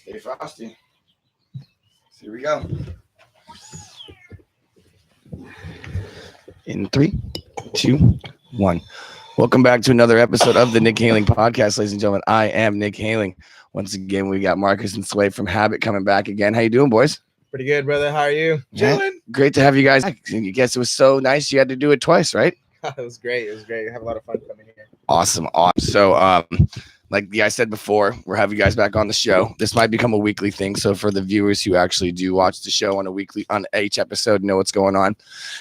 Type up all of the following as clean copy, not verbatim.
Stay frosty. Here we go. In 3, 2, 1. Welcome back to another episode of the Nick Haeling podcast, ladies and gentlemen. I am Nick Haeling. Once again, we got Marcus and Sway from Habit coming back again. How you doing, boys? Pretty good, brother. How are you? Chilling. Great to have you guys back. I guess it was so nice you had to do it twice, right? It was great. It was great. I have a lot of fun coming here. Awesome. So, like I said before, we're having you guys back on the show. This might become a weekly thing. So for the viewers who actually do watch the show on each episode, know what's going on.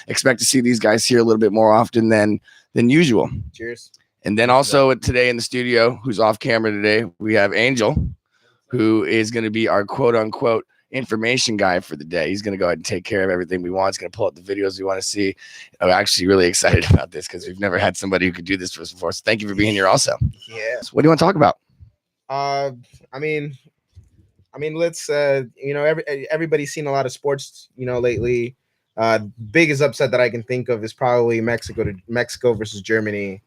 Expect to see these guys here a little bit more often than usual. Cheers. And then also today in the studio, who's off camera today, we have Angel, who is going to be our quote unquote information guy for the day. He's going to go ahead and take care of everything we want. He's going to pull up the videos we want to see. I'm actually really excited about this because we've never had somebody who could do this for us before. So thank you for being here also. Yeah. So what do you want to talk about? I mean, let's everybody's seen a lot of sports, lately. Biggest upset that I can think of is probably Mexico versus Germany.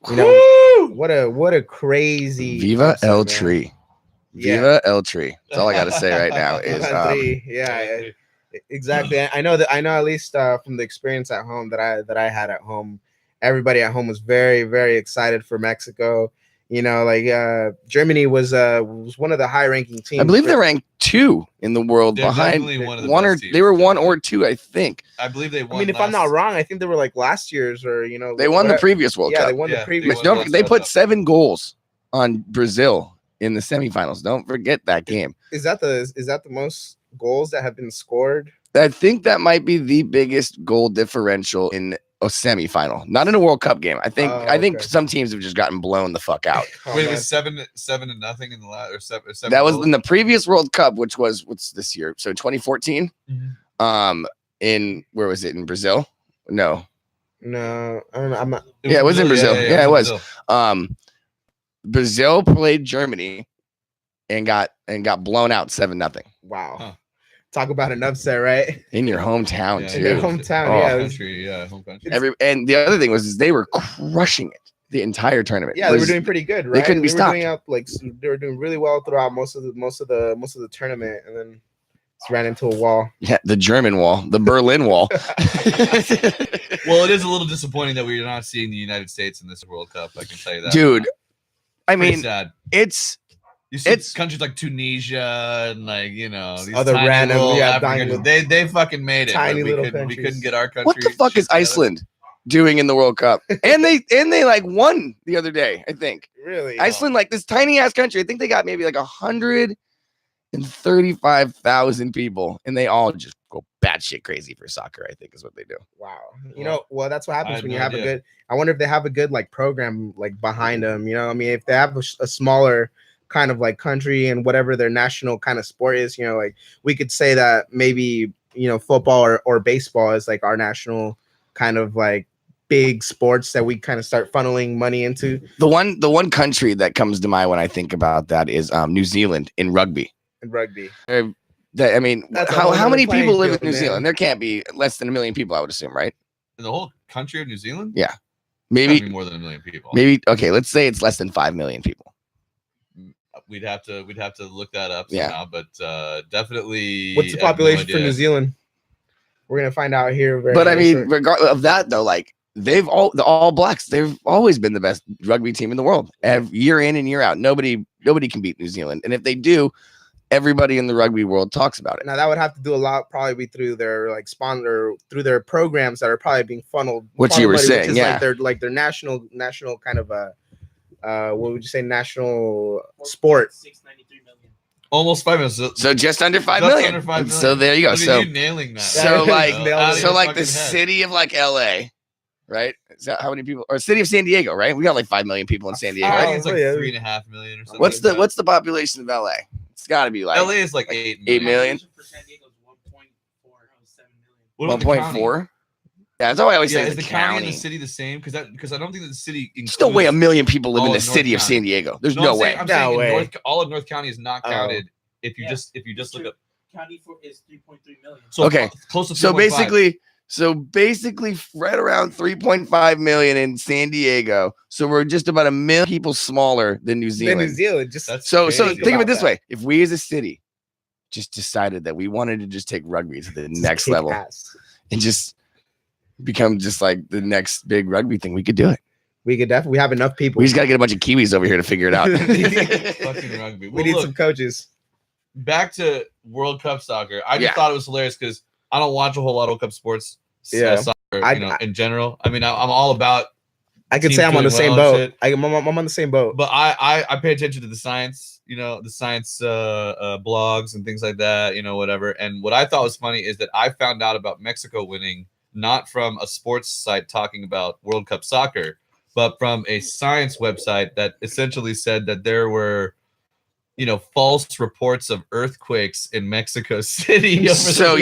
What a crazy Viva upset, El man. Tri. Yeah. Viva El Tri. That's all I got to say right now is yeah, exactly. I know at least from the experience at home that I had at home, everybody at home was very, very excited for Mexico. Germany was one of the high-ranking teams. I believe they're ranked 2 in the world. They're behind one of the they were 1 or 2, I think. I believe they won. I mean, if I'm not wrong, I think they were like last year's or they won the previous World Cup. Yeah, they won the previous. They put 7 goals on Brazil in the semifinals. Don't forget that game. Is that the most goals that have been scored? I think that might be the biggest goal differential in a semifinal, not in a World Cup game. I think some teams have just gotten blown the fuck out. Wait, it was 7-0 in the last, or 7. That was in the previous World Cup, which was what's this year? So 2014. Mm-hmm. In where was it? In Brazil? No, I don't know. I'm not. It was in Brazil. Yeah, it was. Brazil. Brazil played Germany and got blown out 7-0. Wow. Huh. Talk about an upset, right? In your hometown, too. In their hometown, Home country. And the other thing was they were crushing it the entire tournament. Yeah, they were doing pretty good, right? They couldn't be stopped. They were doing really well throughout most of the tournament, and then just ran into a wall. Yeah, the German wall, the Berlin Wall. Well, it is a little disappointing that we're not seeing the United States in this World Cup. I can tell you that, dude. I mean, sad. You see countries like Tunisia and these other random African, they fucking made it. Tiny little we countries. couldn't get our country. What the fuck is Iceland doing in the World Cup? and they won the other day, I think. Really? Iceland, this tiny ass country. I think they got maybe 135,000 people, and they all just go batshit crazy for soccer. I think is what they do. Wow. Well, that's what happens when you have a good. I wonder if they have a good program behind them. If they have a smaller kind of country and whatever their national kind of sport is, we could say that maybe football or baseball is our national kind of big sports that we kind of start funneling money into. The one country that comes to mind when I think about that is New Zealand in rugby. In rugby. How many people live in New Zealand? There can't be less than 1 million people, I would assume, right? In the whole country of New Zealand? Yeah. Maybe more than 1 million people. Maybe okay, let's say it's less than 5 million people. We'd have to look that up somehow, but definitely. What's the population for New Zealand? We're gonna find out here. Regardless of that, though, the All Blacks, they've always been the best rugby team in the world, year in and year out. Nobody can beat New Zealand, and if they do, everybody in the rugby world talks about it. Now that would have to do a lot, probably through their sponsor, through their programs that are probably being funneled. What you were saying, yeah, their national kind of what would you say, national sport? 693 million. Almost 5 million. So just under 5 million. Under 5 million. So there you go. So you nailing that. So the city of LA, right? Is that how many people? Or city of San Diego, right? We got 5 million people in San Diego. I think it's 3.5 million or something. What's the population of LA? It's got to be LA is 8 million. 8 million. For San Diego is 1.407 million. 1.4. Yeah, that's all I always say. Is the county and the city the same? Because I don't think that the city. There's no way 1 million people live in the city of San Diego. There's no way. I'm saying all of North County is not counted. If you just look up. County is 3.3 million. So okay, close to 3.5. so basically, So basically, right around 3.5 million in San Diego. So we're just about 1 million people smaller than New Zealand. New Zealand, just So crazy. think of it this About way: if we as a city just decided that we wanted to just take rugby to the next kick level ass. and just become just like the next big rugby thing, we could do it. We could definitely. We have enough people. We just got to get a bunch of Kiwis over here to figure it out. Fucking rugby. we Well, need look, some coaches. back to World Cup soccer. I just Yeah. thought it was hilarious because I don't watch a whole lot of World Cup sports. Yeah. Soccer, in general. I mean, I'm all about. I could teams say I'm on the doing same well and boat. shit. I'm on the same boat. But I pay attention to the science, the science blogs and things like that, whatever. And what I thought was funny is that I found out about Mexico winning not from a sports site talking about World Cup soccer, but from a science website that essentially said that there were, false reports of earthquakes in Mexico City. So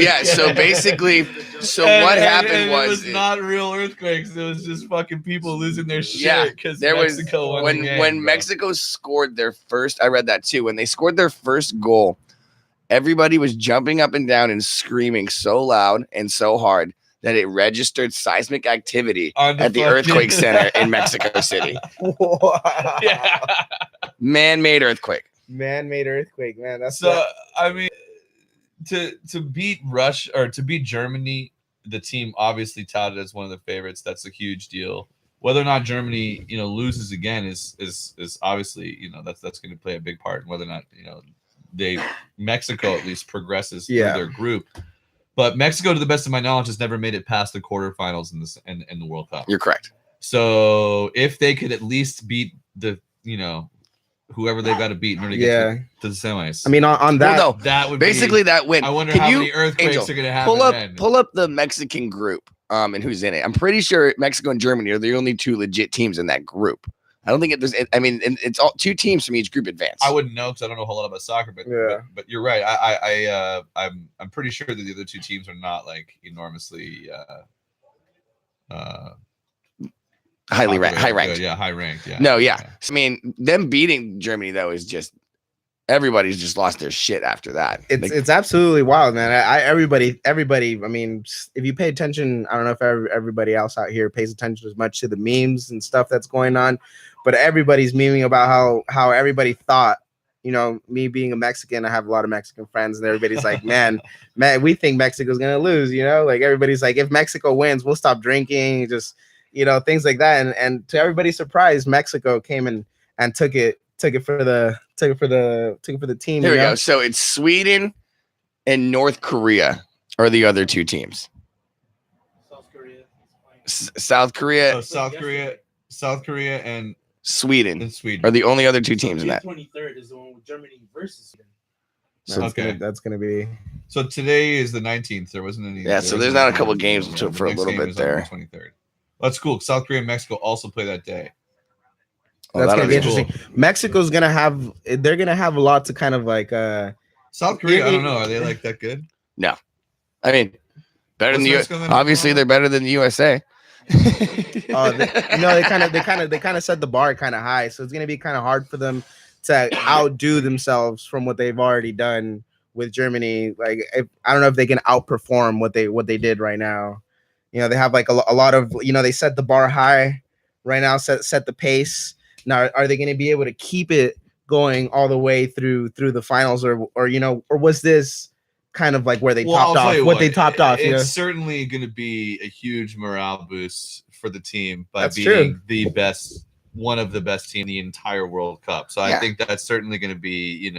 basically, what happened it was was not real earthquakes. It was just fucking people losing their shit. Yeah, because there was Mexico won the game, when bro. Mexico scored their first. I read that too. When they scored their first goal, everybody was jumping up and down and screaming so loud and so hard that it registered seismic activity at the earthquake center in Mexico City. Yeah. Man-made earthquake. Man-made earthquake, man. That's So I mean, to beat Russia or to beat Germany, the team obviously touted as one of the favorites. That's a huge deal. Whether or not Germany, loses again is obviously, that's going to play a big part in whether or not, Mexico at least progresses through their group. But Mexico, to the best of my knowledge, has never made it past the quarterfinals in the World Cup. You're correct. So if they could at least beat the, whoever they've got to beat in order to get to the semis. I mean, on that, Well, no, that would basically be, that win. I wonder Can how you, many earthquakes Angel, are going to happen. pull up the Mexican group and who's in it. I'm pretty sure Mexico and Germany are the only two legit teams in that group. I don't think it's all two teams from each group advance. I wouldn't know because I don't know a whole lot about soccer, but you're right. I'm pretty sure that the other two teams are not like enormously high ranked. Yeah, high ranked. Yeah. No, yeah. I mean, them beating Germany though is just everybody's just lost their shit after that. It's absolutely wild, man. Everybody. I mean, if you pay attention, I don't know if everybody else out here pays attention as much to the memes and stuff that's going on, but everybody's memeing about how everybody thought. Me being a Mexican, I have a lot of Mexican friends, and everybody's like, man, we think Mexico's gonna lose. Like everybody's like, if Mexico wins, we'll stop drinking. Just things like that. And to everybody's surprise, Mexico came and took it for the team. Here we go. So it's Sweden and North Korea are the other two teams. South Korea. South Korea and Sweden are the only other two teams in that. 23rd is the one with Germany versus Sweden. So that's gonna be. So today is the 19th. There wasn't any. Yeah, so there's not a couple games for a little bit there. 23rd. That's cool. South Korea and Mexico also play that day. That's gonna be interesting. Cool. Mexico's gonna have. They're gonna have a lot to kind of like. South Korea, I don't know. Are they like that good? No, I mean better than the. Obviously, they're better than the USA. They kind of set the bar kind of high, so it's gonna be kind of hard for them to outdo themselves from what they've already done with Germany. Like, I don't know if they can outperform what they did right now. They have like a lot of they set the bar high right now, set the pace. Now, are they going to be able to keep it going all the way through the finals, or was this kind of like where they topped off? They topped off. It's certainly going to be a huge morale boost for the team by being one of the best team in the entire World Cup. So I think that's certainly going to be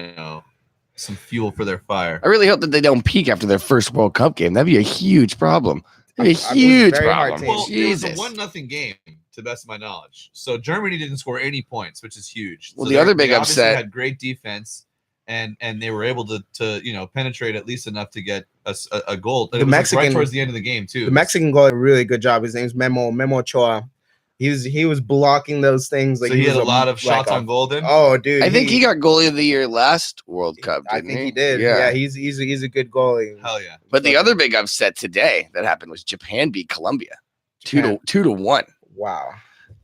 some fuel for their fire. I really hope that they don't peak after their first World Cup game. That'd be a huge problem. A huge problem. Well, it was a 1-0 game, to the best of my knowledge. So Germany didn't score any points, which is huge. Well, the other big upset had great defense, and they were able to penetrate at least enough to get a goal. And it was right towards the end of the game too. The Mexican goal did a really good job. His name's Memo Ochoa. He was blocking those things. Like, so he had a lot of shots on goal. Then, oh, dude, I think he got goalie of the year last World Cup. I think he did. Yeah, he's a good goalie. Hell yeah! But the other big upset today that happened was Japan beat Colombia 2-1. Wow.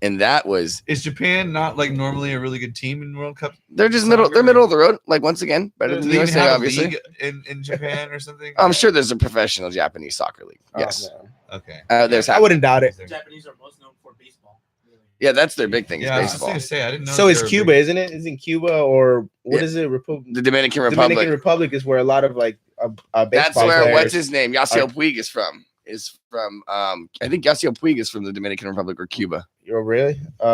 And that was. Is Japan not like normally a really good team in World Cup? They're just middle. They're middle of the road. Like, once again, better than the USA, obviously. In Japan or something. I'm sure there's a professional Japanese soccer league. Yes. Oh, Okay. There's I wouldn't doubt it. The Japanese are most known for baseball. Really. yeah, that's their big thing. Yeah, I Is was just baseball. gonna say I didn't know. So that is they were Cuba, big. isn't it? Isn't Cuba or what Yeah. is it? The Dominican Republic. Dominican Republic is where a lot of like baseball That's where players. what's his name? Yasiel are- Puig is from. I think Yasiel Puig is from the Dominican Republic or Cuba. Oh, really? Who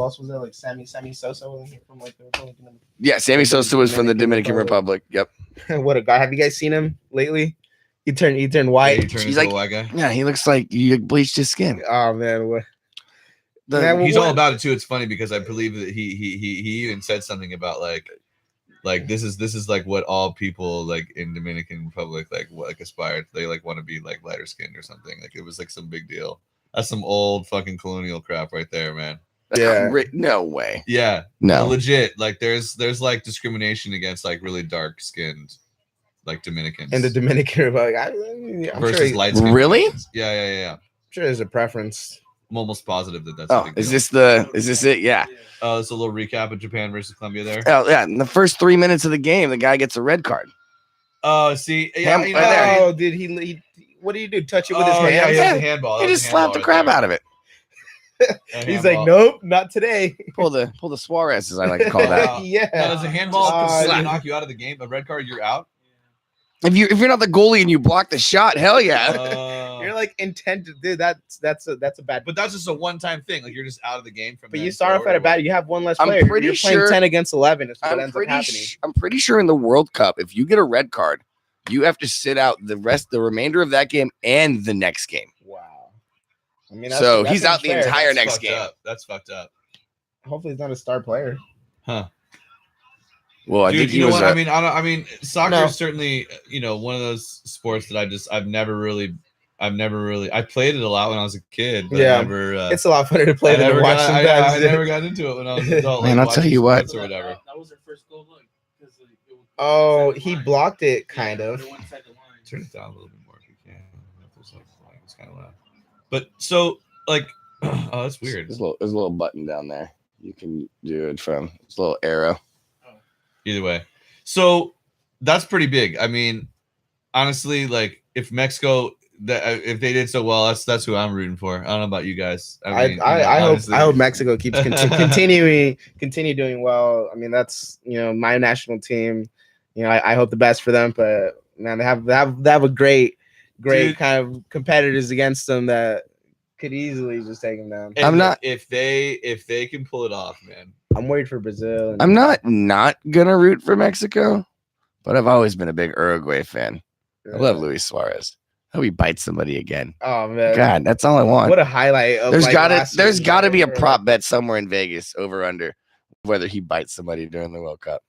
else was there? Like Sammy Sosa wasn't he from like the Republican? Yeah, Sammy Sosa was from the Dominican Republic. Yep. What a guy! Have you guys seen him lately? He turned Yeah, white. he turned He's into like- a white guy. Yeah, he looks like you bleached his skin. Oh man, what? The- Man, He's what- all about it too. It's funny because I believe that he even said something about like this is like what all people like in Dominican Republic like aspire to. They like want to be like lighter skinned or something. Like it was like some big deal. That's some old fucking colonial crap right there, man. Yeah. No way. Yeah, No. legit. Like there's like discrimination against like really dark skinned like Dominicans in the Dominican Republic, I'm versus sure, light skinned. Really? Yeah. I'm sure there's a preference. I'm almost positive that that's. Oh, a big is deal. this it? Yeah. It's a little recap of Japan versus Colombia there. Oh yeah. In the first 3 minutes of the game, the guy gets a red card. Oh, see, yeah, Ham- you right know, there. Oh, did he? What did he do? Touch it with his Oh, hand? yeah, he Yeah. has a handball. He just slapped the crap out of it. He's like, nope, not today. Pull the Suarez, as I like to call that. Wow. Yeah. Now, does a handball completely dude. knock you out of the game? A red card, you're out. If you're not the goalie and you block the shot, hell yeah. You're like intended, dude. That's a bad. but that's just a one-time thing. Like you're just out of the game from. But then you start off forward at or a bad. what? You have one less I'm player. pretty You're playing sure- 10 against 11. Is what ends up happening. I'm pretty sure in the World Cup, if you get a red card, you have to sit out the remainder of that game and the next game. Wow. I mean, So he's out the unfair. entire That's next fucked game. up. That's fucked up. Hopefully, he's not a star player. Huh. Well, I Dude, think he you know was. what? I mean, soccer No. is certainly, one of those sports that I've never really. I played it a lot when I was a kid. But Yeah. I never. It's a lot funner to play I than to never watch got, some I guys. never got into it when I was an adult. Man, like, I'll tell watching you what. sports or whatever. That was their first goal. Look, 'cause, like, it was Oh, one side he line. blocked it, Yeah, kind of. they're one side of the line. Turn it down a little bit more if you can. It's kind of loud. But so like, oh, that's weird. There's a little button down there. You can do it from. It's a little arrow. Either way, so that's pretty big. I mean, honestly, like if Mexico, if they did so well, that's who I'm rooting for. I don't know about you guys. I hope Mexico keeps continue doing well. I mean, that's my national team. I hope the best for them. But man, they have a great Dude. kind of competitors against them that could easily just take them down. And I'm not- if they can pull it off, man. I'm worried for Brazil. and- I'm not gonna root for Mexico, but I've always been a big Uruguay fan. I love Luis Suarez. I hope he bites somebody again. Oh man, God, that's all I want. what a highlight! Of There's like gotta last there's year's gotta be a Euro. prop bet somewhere in Vegas over under whether he bites somebody during the World Cup.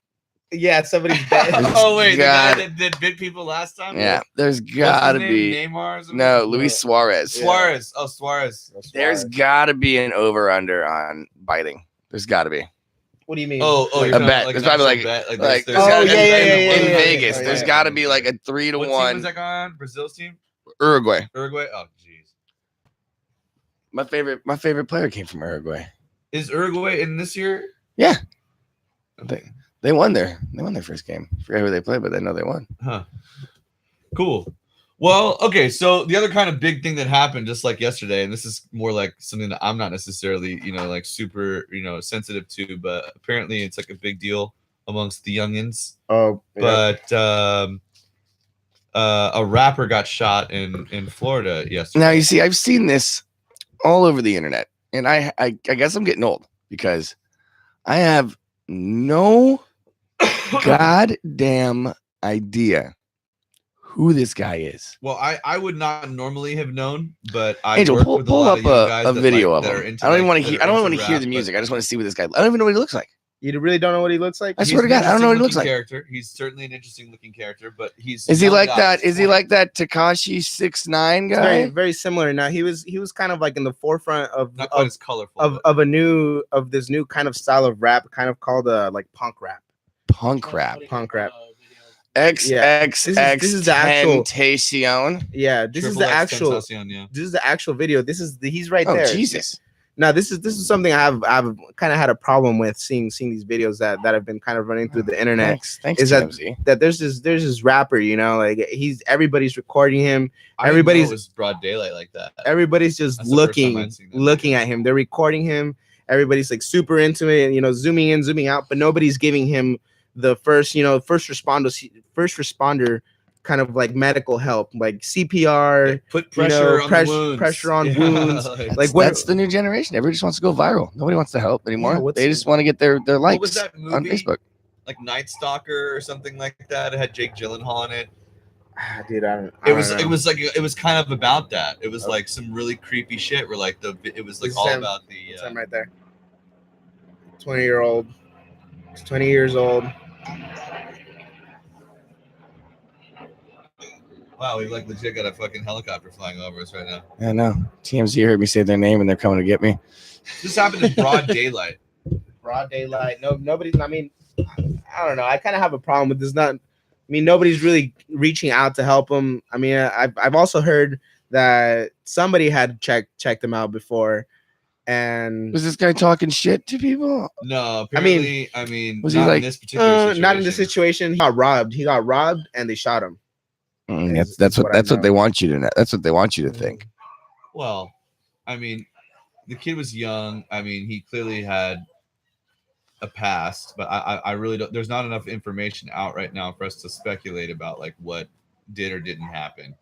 Yeah, somebody's bet. Oh wait, the guy God. that bit people last time. Yeah, there's What's gotta his be name? Neymar. or something? no Luis Suarez. Yeah. Suarez. Oh, Suarez. There's gotta be an over under on biting. There's gotta be. What do you mean? Oh, Like, you're A talking bet. like There's an probably actual like- bet. like there's Oh, gotta- yeah, in yeah, Vegas, yeah, there's yeah. gotta be like a 3 to What team 1 was that guy on? Brazil's team? Uruguay. Uruguay. Oh, jeez. My favorite player came from Uruguay. Is Uruguay in this year? Yeah. Okay. They won their first game. Forget who they played, but I know they won. Huh. Cool. Well, okay. So the other kind of big thing that happened just like yesterday, and this is more like something that I'm not necessarily, like super, sensitive to, but apparently it's like a big deal amongst the youngins. Oh, yeah. But a rapper got shot in Florida yesterday. Now you see, I've seen this all over the internet, and I guess I'm getting old because I have no goddamn idea who this guy is. Well, I would not normally have known, but I Angel, work pull with a lot up of young guys a that, video like, of that are him. into, I don't even like, want to that hear. are I don't into want to hear rap, the but music. I just want to see what this guy. I don't even know what he looks like. You really don't know what he looks like? I he's swear to an God, I don't know what he looks interesting like. Character. He's certainly an interesting looking character, but he's Is he young like guy, that? he's Is he 20. like that Tekashi 6ix9ine It's very, guy? very similar. Now he was kind of like in the forefront Not quite as colorful. of this new kind of style of rap, kind of called like punk rap. Punk rap. Punk rap. XXX This is the actual- Tentacion. Yeah, this is the actual. Yeah. This is the actual video. He's right Oh there. Jesus! No, this is something I've kind of had a problem with seeing these videos that have been kind of running through the internet. Thanks, is TMZ. that there's this rapper, you know, like everybody's recording him. I didn't know it was broad daylight like that. Everybody's just That's the first time I'd seen that looking video. at him. They're recording him. Everybody's like super into it, you know, zooming in, zooming out, but nobody's giving him the first responder kind of like medical help, like CPR. Put pressure on the wounds. Pressure on Yeah, wounds. like, That's the new generation. Everybody just wants to go viral. Nobody wants to help anymore. Yeah, they just want to get their what was likes that movie? on Facebook. Like Night Stalker or something like that. It had Jake Gyllenhaal in it. Dude, It was kind of about that. It was like some really creepy shit where like it was like This all is about the him right there. 20-year-old. He's 20 years old. wow, we like legit got a fucking helicopter flying over us right now. I know. TMZ heard me say their name and they're coming to get me. This happened in broad daylight. Broad daylight. Nobody's. I mean, I don't know. I kind of have a problem with this. Nobody's really reaching out to help him. I mean, I've also heard that somebody had checked him out before, and Was this guy talking shit to people? No, apparently, was not he like- in this particular situation. not in this situation. He got robbed, and they shot him. That's what I know. they want you to know. That's what they want you to think. Well, I mean, the kid was young. I mean, he clearly had a past, but I really don't. There's not enough information out right now for us to speculate about like what did or didn't happen.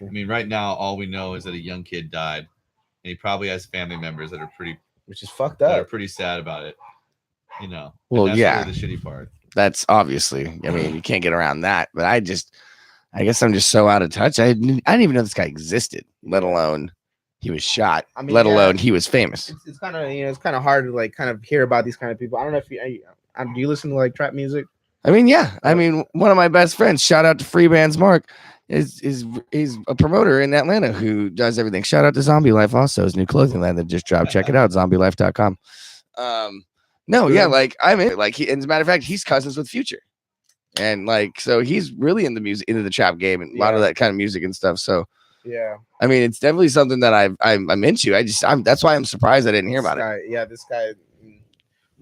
I mean, right now, all we know is that a young kid died, and he probably has family members that are Which is fucked that are up. pretty sad about it. You know. Well, And that's yeah. really the shitty part. That's obviously. I mean, you can't get around that. But I guess I'm just so out of touch. I didn't even know this guy existed, let alone he was shot. I mean, let yeah. alone he was famous. It's kind of it's kind of hard to like kind of hear about these kind of people. I don't know if do you listen to like trap music? I mean, yeah. I mean, one of my best friends, shout out to Free Bands Mark, is a promoter in Atlanta who does everything. Shout out to Zombie Life, also his new clothing line that just dropped. Check it out, zombielife.com. No, yeah, like I'm in. Like and as a matter of fact, he's cousins with Future, and like so he's really in the music, into the trap game, and a lot of that kind of music and stuff. So Yeah. I mean, it's definitely something that I'm into. That's why I'm surprised I didn't hear about it. Yeah, this guy.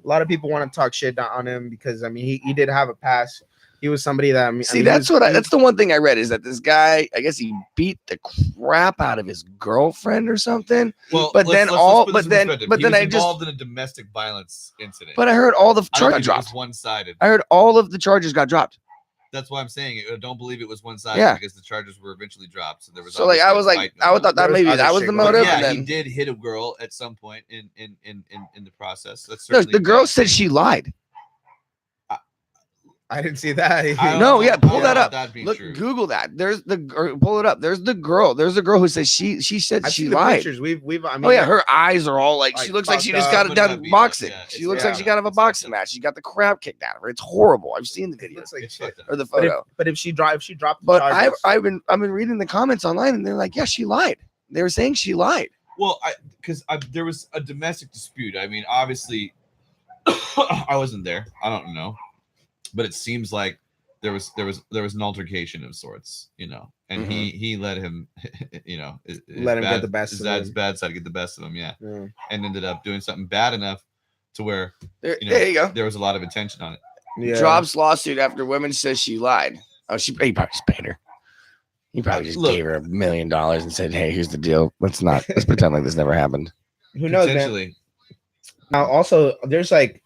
A lot of people want to talk shit on him because I mean he did have a past. He was somebody that that's the one thing I read is that this guy, I guess he beat the crap out of his girlfriend or something. Well, but then he I was just involved in a domestic violence incident. but I heard all the I don't charges think it dropped. was one-sided. I heard all of the charges got dropped. That's why I'm saying it. I don't believe it was one-sided Yeah. because the charges were eventually dropped. So there was So like I was obviously a like fight I going thought on. that There was maybe other that was shit the going on. motive. Yeah, and then he did hit a girl at some point in the process. That's no, certainly the girl bad. said she lied. I didn't see that. I don't No, know yeah, about pull that up. that being Look, true. Google that. Pull it up. There's the girl. There's a girl who says she said I've she seen the lied. pictures. We've I mean, Oh yeah, her eyes are all like she Like, looks like she fucked just up. got it But not done beat up, boxing. yeah, She it's looks fucked like she up. got out of a It's fucked boxing up. match. She got the crap kicked out of her. It's horrible. I've seen the it video looks like It's shit. fucked up. or the But photo. if she dropped the But charges. I've been reading the comments online and they're like, yeah, she lied. They were saying she lied. Well, there was a domestic dispute. I mean, obviously, I wasn't there. I don't know, but it seems like there was an altercation of sorts, you know, and he let him, you know, Let him get the best of His him. bad side get the best of him, yeah, Yeah. and ended up doing something bad enough to where There you know you go. there was a lot of attention on it. Yeah. Drops lawsuit after woman says she lied. Oh, he probably just paid her. He probably just Look. gave her $1 million and said, "Hey, here's the deal. Let's pretend like this never happened." Who knows, man? Potentially, Now, also, there's like,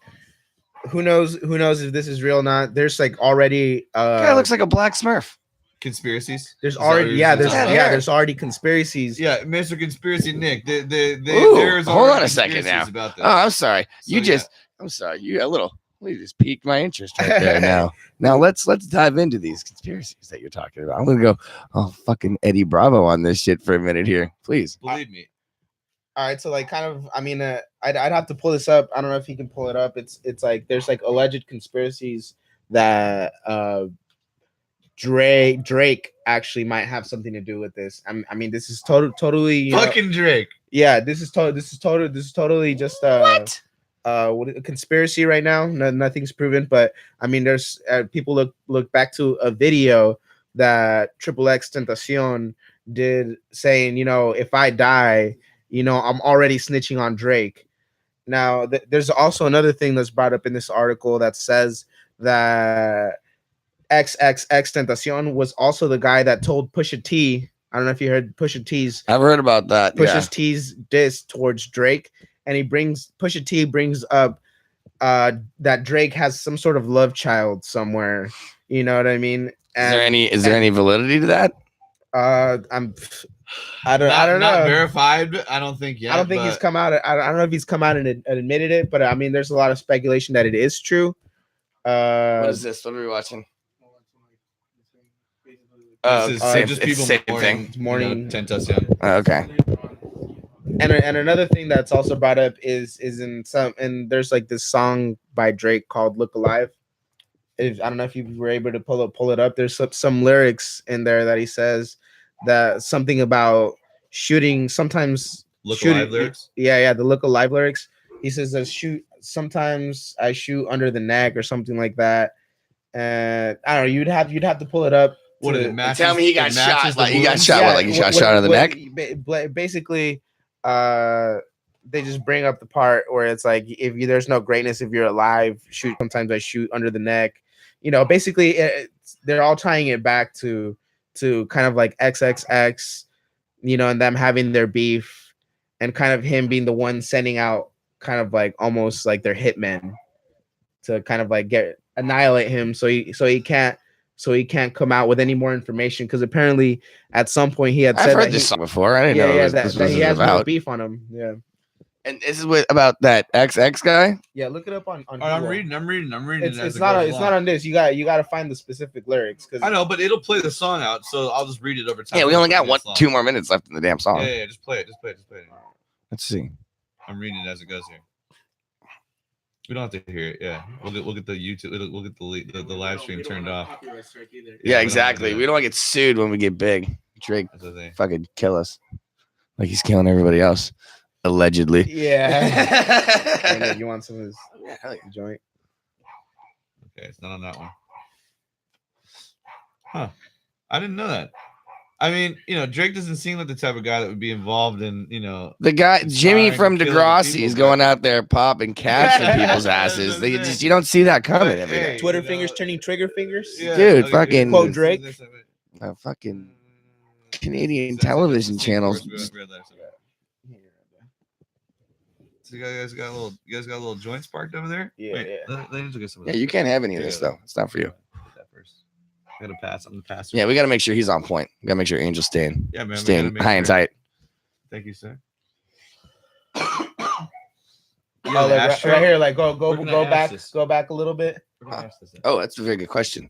who knows if this is real or not? There's like already, Guy looks like a black Smurf. conspiracies. there's Is that already, what yeah, you're there's saying? Yeah. there's already conspiracies. Yeah, Mr. Conspiracy Nick. Ooh, There's hold on already a second now. conspiracies about this. Oh, I'm sorry. So, I'm sorry. You just piqued my interest right there. Now let's dive into these conspiracies that you're talking about. I'm gonna go, fucking Eddie Bravo on this shit for a minute here, please. Believe me. All right, so like, kind of, I mean, I'd have to pull this up. I don't know if he can pull it up. It's like there's like alleged conspiracies that Drake actually might have something to do with this. I mean, this is totally you know, Fucking Drake. yeah. This is totally just What? what a conspiracy right now. Nothing's proven, but I mean, there's people look back to a video that Triple X Tentacion did saying, you know, if I die I'm already snitching on Drake. Now, there's also another thing that's brought up in this article that says that XXX Tentacion was also the guy that told Pusha T. I don't know if you heard I've heard about that. Pusha T's diss towards Drake, and Pusha T brings up that Drake has some sort of love child somewhere. You know what I mean? And, is there any validity to that? I don't know. Not verified. I don't think yet. I don't think he's come out. I don't know if he's come out and admitted it, but I mean, there's a lot of speculation that it is true. What is this? What are we watching? Just people mourning Tentacion. Okay. And another thing that's also brought up is and there's like this song by Drake called "Look Alive." I don't know if you were able to pull it up. There's some lyrics in there that he says that something about shooting. Sometimes Look Alive lyrics. Yeah, the Look Alive lyrics. He says that sometimes I shoot under the neck or something like that. And I don't know. You'd have to pull it up. What did it match? Tell me he got shot. Like he got shot. Yeah, Like he got shot in the neck. Basically, they just bring up the part where it's like, there's no greatness if you're alive. Sometimes I shoot under the neck. Basically, they're all tying it back to kind of like XXX, and them having their beef, and kind of him being the one sending out kind of like almost like their hitmen to kind of like annihilate him, so he can't come out with any more information, because apparently at some point he had said I've heard this song before. I didn't know this was he has about. no beef on him. Yeah. And this is about that XX guy. Yeah, look it up on I'm reading. It's not on this. You got to find the specific lyrics, because I know, but it'll play the song out, so I'll just read it over time. Yeah, we only got 2 more minutes left in the damn song. Yeah, just play it. Let's see. I'm reading it as it goes here. We don't have to hear it. Yeah, we'll get the YouTube. We'll get the live stream turned off. Yeah, exactly. We don't want to get sued when we get big. Drake fucking kill us, like he's killing everybody else, allegedly. Yeah. You want some of his joint? Okay, it's not on that one. Huh? I didn't know that. I mean, Drake doesn't seem like the type of guy that would be involved in, the guy Jimmy from Degrassi is going out there popping cash in people's asses. You don't see that coming every day. Twitter fingers turning trigger fingers. Yeah, dude, fucking quote Drake. Fucking Canadian television channels. So you guys got a little joint sparked over there. Yeah. Wait, let me get some of Yeah, this. you can't have any of this though. It's not for you. I gotta pass. I'm the passer. Yeah, we gotta make sure he's on point. We gotta make sure Angel's staying. Yeah, man. Staying high and tight. Thank you, sir. Right here, like go back a little bit. Oh, that's a very good question.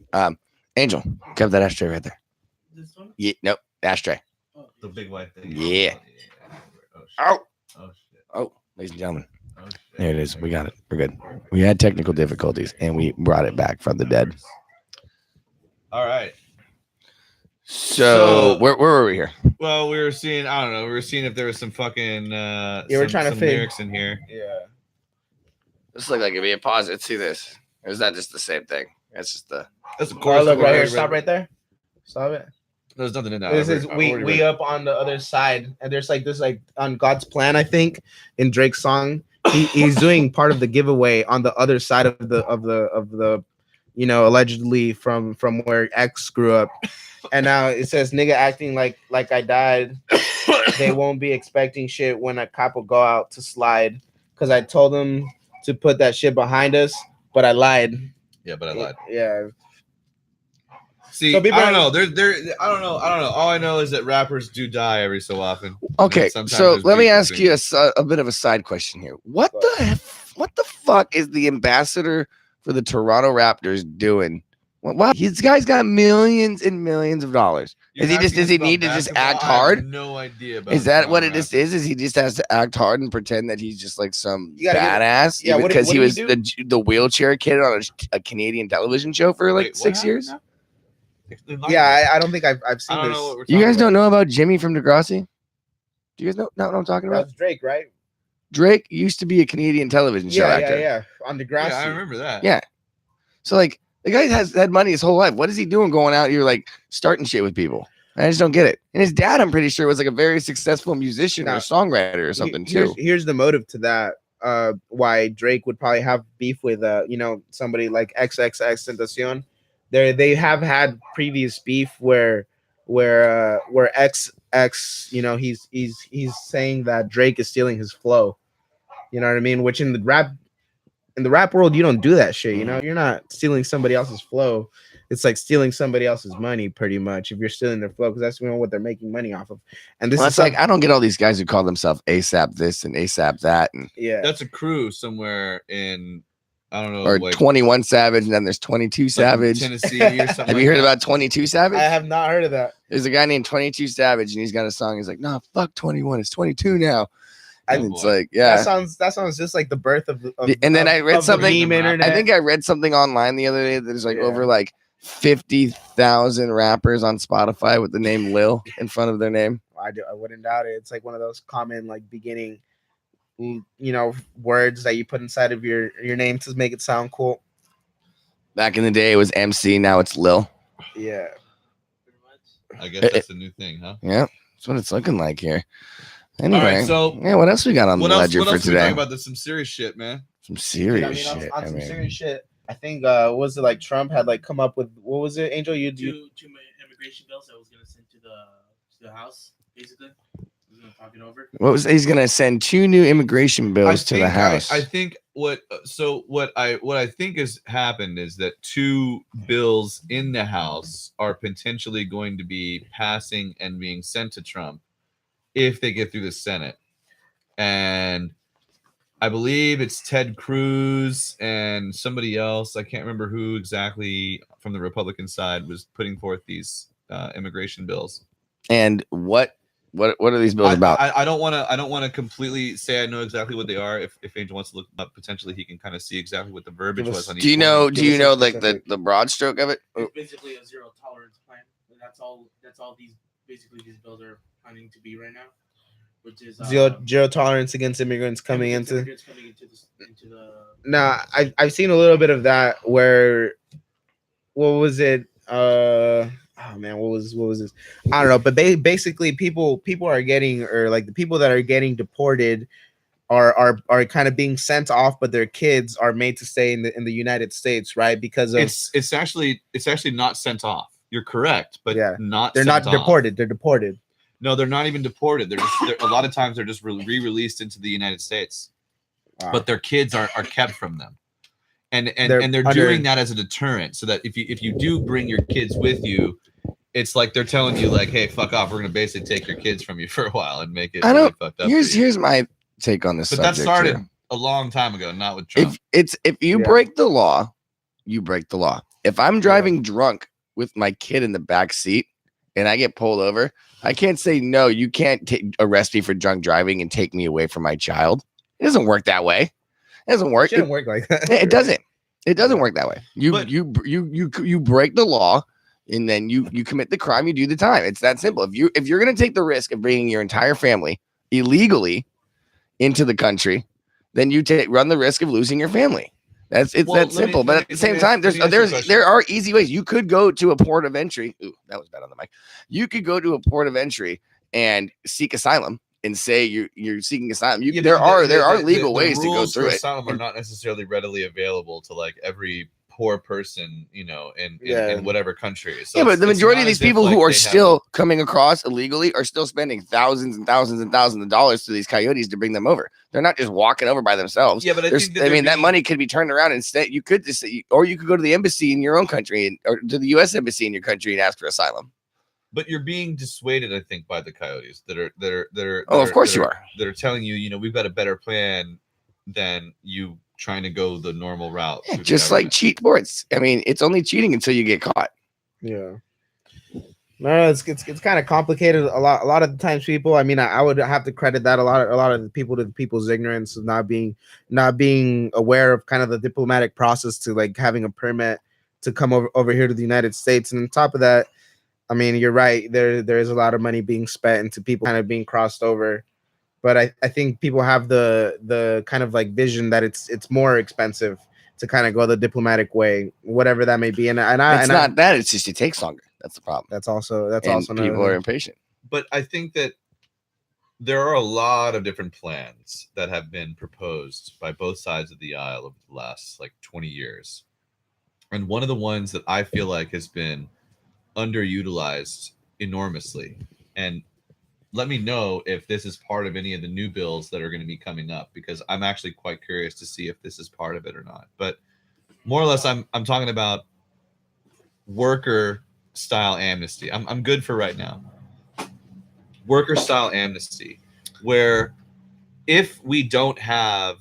Angel, grab that ashtray right there. This one? Yeah, nope, ashtray. The big white thing. Yeah. Oh, shit. Oh, ladies and gentlemen, Oh, shit. there it is. We got it. We're good. We had technical difficulties and we brought it back from the dead. All right. So where were we here? Well, we were seeing. I don't know. We were seeing if there was some fucking. We're trying to some fit lyrics in here. Yeah. This looks like it'd be a pause. Let's see this. Or is that just the same thing? That's just the. That's of Oh, course. look right here. Stop right there. Stop it. There's nothing in that. This is we up on the other side, and there's like on God's plan. I think in Drake's song, he's doing part of the giveaway on the other side of the allegedly from where X grew up, and now it says nigga acting like I died. They won't be expecting shit when a cop will go out to slide, because I told them to put that shit behind us, but I lied. Yeah, but I lied. Yeah. See, So I don't know. I don't know. All I know is that rappers do die every so often. Okay, Sometimes so there's let me beef ask between you a bit of a side question here. What the fuck is the ambassador for the Toronto Raptors doing? Wow, this guy's got millions and millions of dollars. Does he need to just act hard? I have no idea about. Is that what it just is? Is he just has to act hard and pretend that he's just like some badass? Yeah, because he was do? the wheelchair kid on a Canadian television show for like 6 years. Yeah, I don't think I've seen this. You guys don't know about Jimmy from Degrassi? Do you guys know what I'm talking about? That's Drake, right? Drake used to be a Canadian television show actor. Yeah. On Degrassi. Yeah, I remember that. Yeah. So like the guy has had money his whole life. What is he doing going out here like starting shit with people? I just don't get it. And his dad, I'm pretty sure, was like a very successful musician or Now, songwriter or something too. Here's the motive to that. Why Drake would probably have beef with somebody like XXXTentacion. They have had previous beef where XX, he's saying that Drake is stealing his flow. You know what I mean? Which in the rap world, you don't do that shit. You're not stealing somebody else's flow. It's like stealing somebody else's money, pretty much. If you're stealing their flow, because that's what they're making money off of. And this is like I don't get all these guys who call themselves ASAP this and ASAP that, and yeah, that's a crew somewhere in I don't know, or like 21 Savage, and then there's 22 Savage. Tennessee or something. Have you heard about 22 Savage? I have not heard of that. There's a guy named 22 Savage, and he's got a song. He's like, "Nah, fuck 21. It's 22 now." And it's like, yeah, that sounds just like the birth of and then I read something. Internet. I think I read something online the other day that there's like over like 50,000 rappers on Spotify with the name Lil in front of their name. I wouldn't doubt it. It's like one of those common like beginning, words that you put inside of your name to make it sound cool. Back in the day, it was MC. Now it's Lil. Yeah. I guess that's a new thing, huh? Yeah, that's what it's looking like here. Anyway, all right, so yeah, what else we got on the ledger for today? We talking about some serious shit, man. Some serious shit. On some serious shit. I think was it like Trump had like come up with what was it, Angel? You two immigration bills that was gonna send to the House, basically. He's gonna talk it over. He's gonna send 2 new immigration bills to the House. I think what I think has happened is that 2 bills in the House are potentially going to be passing and being sent to Trump if they get through the Senate. And I believe it's Ted Cruz and somebody else. I can't remember who exactly from the Republican side was putting forth these immigration bills. And what are these bills about? I don't want to completely say I know exactly what they are. If Angel wants to look up, potentially he can kind of see exactly what the verbiage was on each. Do you know like the broad stroke of it? It's basically a zero tolerance plan. And that's all these bills are planning to be right now. Which is zero tolerance against immigrants coming into the. Nah, I've seen a little bit of that where, what was it? Oh man, what was this? I don't know, but basically people are getting, or like the people that are getting deported are kind of being sent off, but their kids are made to stay in the United States, right? Because of it's actually not sent off. You're correct, but they're not deported. They're deported. No, they're not even deported. They're a lot of times they're just re-released into the United States, but their kids are kept from them, and they're doing that as a deterrent, so that if you do bring your kids with you, it's like they're telling you like, hey, fuck off. We're gonna basically take your kids from you for a while and make it really fucked up. Here's my take on this. But that started a long time ago, not with Trump. If you break the law, you break the law. If I'm driving drunk with my kid in the back seat and I get pulled over, I can't say, no, you can't arrest me for drunk driving and take me away from my child. It doesn't work that way. It doesn't work. It shouldn't work like that. It doesn't. It doesn't work that way. You break the law, and then you commit the crime. You do the time. It's that simple. If you're going to take the risk of bringing your entire family illegally into the country, then you run the risk of losing your family. That simple. But at the same time, there are easy ways. You could go to a port of entry. Ooh, that was bad on the mic. You could go to a port of entry and seek asylum and say you're seeking asylum. There are legal ways to go through it. Asylum are not necessarily readily available to like every poor person, in whatever country. So but the majority of these people who are still coming across illegally are still spending thousands and thousands and thousands of dollars to these coyotes to bring them over. They're not just walking over by themselves. Yeah, but I think that money could be turned around instead. You could just, or you could go to the embassy in your own country or to the U.S. embassy in your country and ask for asylum. But you're being dissuaded, I think, by the coyotes that are. Of course you are. That are telling you, we've got a better plan than you trying to go the normal route. Yeah, just like cheat sports. I mean, it's only cheating until you get caught. Yeah. No, it's kind of complicated. A lot of the times, people. I mean, I would have to credit that a lot of the people to the people's ignorance of not being aware of kind of the diplomatic process to like having a permit to come over here to the United States. And on top of that, I mean, you're right. There is a lot of money being spent into people kind of being crossed over. But I think people have the kind of like vision that it's more expensive to kind of go the diplomatic way, whatever that may be. It's just it takes longer. That's the problem. That's also And another people are thing. impatient. But I think that there are a lot of different plans that have been proposed by both sides of the aisle over the last like 20 years. And one of the ones that I feel like has been underutilized enormously. And let me know if this is part of any of the new bills that are going to be coming up, because I'm actually quite curious to see if this is part of it or not. But more or less, I'm talking about worker style amnesty. I'm good for right now. Worker style amnesty, where if we don't have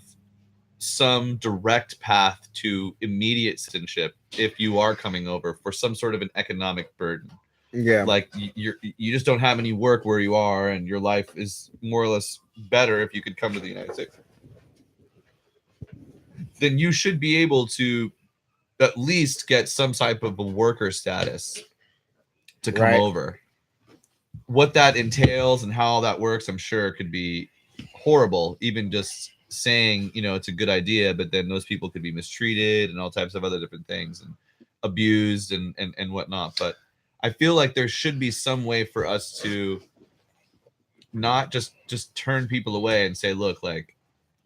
some direct path to immediate citizenship, if you are coming over for some sort of an economic burden, like you just don't have any work where you are, and your life is more or less better if you could come to the United States, then you should be able to at least get some type of a worker status to come over. What that entails and how that works, I'm sure could be horrible. Even just saying, it's a good idea, but then those people could be mistreated and all types of other different things and abused and whatnot. But I feel like there should be some way for us to not just turn people away and say, look, like,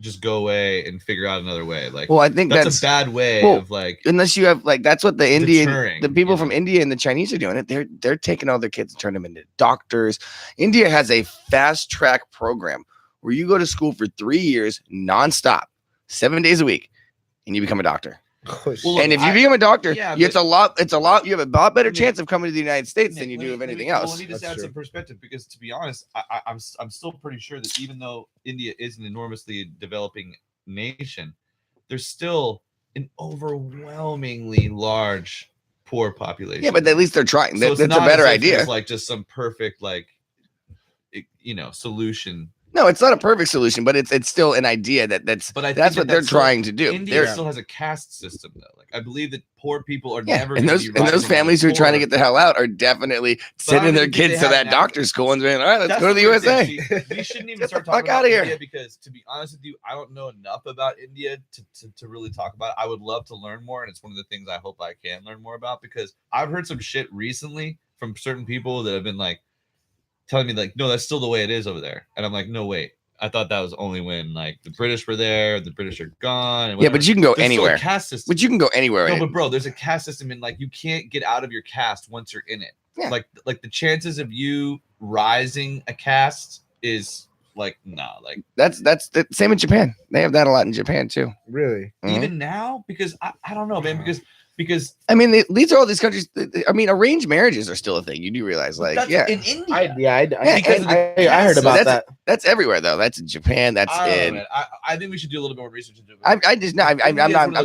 just go away and figure out another way. Like, well, I think that's a bad way of like, unless you have like, that's what the deterring, the people from India and the Chinese are doing it. They're taking all their kids and turning them into doctors. India has a fast track program where you go to school for 3 years nonstop, 7 days a week, and you become a doctor. Well, and if you become a doctor, yeah, it's a lot. You have a lot better chance of coming to the United States than you do of anything else. Well, let me just add some perspective, because to be honest, I'm still pretty sure that even though India is an enormously developing nation, there's still an overwhelmingly large poor population. Yeah, but at least they're trying. So That's a better idea. It's like just some perfect solution. No, it's not a perfect solution, but it's still an idea that's what they're trying to do. India still has a caste system, though. Like, I believe that poor people are never. And those families who are trying to get the hell out are definitely sending their kids to that doctor school and saying, "All right, let's go to the USA." We shouldn't even start talking about India, because, to be honest with you, I don't know enough about India to really talk about it. I would love to learn more, and it's one of the things I hope I can learn more about, because I've heard some shit recently from certain people that have been like telling me like, no, that's still the way it is over there. And I'm like, no, wait, I thought that was only when like the British were there, the British are gone. And yeah, but you can go there's anywhere. Still a caste system. But you can go anywhere. No, but bro, there's a caste system, and like you can't get out of your caste once you're in it. Yeah. Like the chances of you rising a caste is like, nah, like that's the same in Japan. They have that a lot in Japan too. Really? Even now? Because I don't know, man, because I mean, these are all these countries. I mean, arranged marriages are still a thing. You do realize, like, in India. I heard about that. That's everywhere, though. That's in Japan. That's in. Know, I think we should do a little bit more research into it. I'm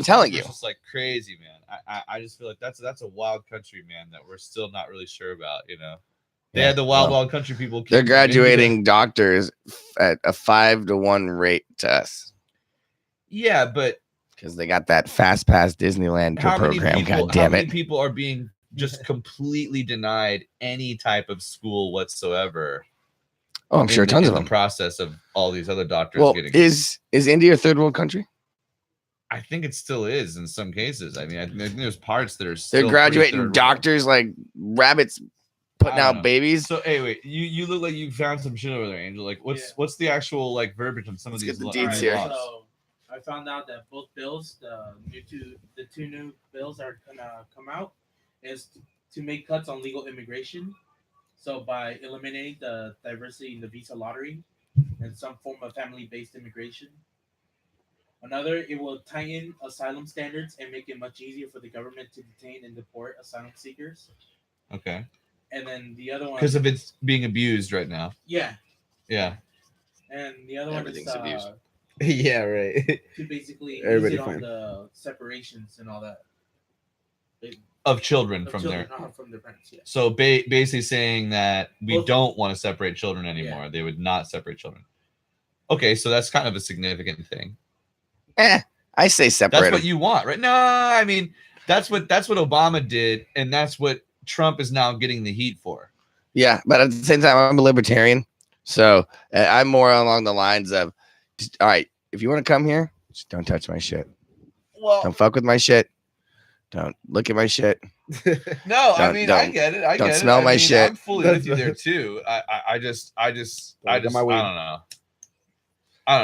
telling you, it's just like crazy, man. I just feel like that's a wild country, man, that we're still not really sure about. They had the wild country people. They're graduating doctors at a 5-to-1 rate to us. Yeah, but. Because they got that fast pass Disneyland program. God damn it! How many people are being just completely denied any type of school whatsoever? Oh, I'm sure tons of them. The process of all these other doctors getting. Is India a third world country? I think it still is in some cases. I mean, I think there's parts that are still. They're graduating doctors like rabbits putting out babies. So anyway, you look like you found some shit over there, Angel. Like, what's the actual like verbiage on some of these deeds here? So, I found out that both bills, the two new bills that are gonna come out, is to make cuts on legal immigration. So by eliminating the diversity in the visa lottery and some form of family-based immigration. Another, it will tighten asylum standards and make it much easier for the government to detain and deport asylum seekers. Okay. And then the other one, because of it's being abused right now. Yeah. Yeah. And the other one is abused. Yeah, right. To basically everybody ease it on the separations and all that. Of children from their parents, yeah. So basically saying that we don't want to separate children anymore. Yeah. They would not separate children. Okay, so that's kind of a significant thing. I say separate. That's what you want, right? No, I mean that's what Obama did, and that's what Trump is now getting the heat for. Yeah, but at the same time, I'm a libertarian, so I'm more along the lines of, all right, if you want to come here, just don't touch my shit. Well, don't fuck with my shit. Don't look at my shit. No, I Don't- mean, don't- I get it. I don't get smell it. my I mean, shit. I'm fully with you there too. I just, I don't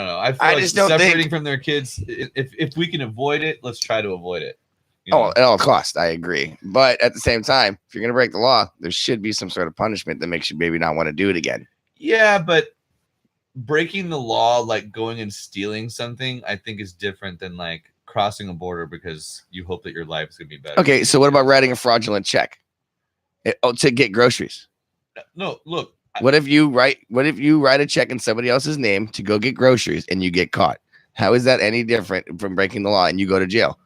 know. I feel I like just don't separating think- from their kids. If we can avoid it, let's try to avoid it. You Oh, know? at all costs, I agree. But at the same time, if you're gonna break the law, there should be some sort of punishment that makes you maybe not want to do it again. Yeah, but breaking the law, like going and stealing something, I think is different than like crossing a border because you hope that your life is gonna be better. Okay, so what about writing a fraudulent check to get groceries? No, look. What if you write a check in somebody else's name to go get groceries and you get caught? How is that any different from breaking the law and you go to jail?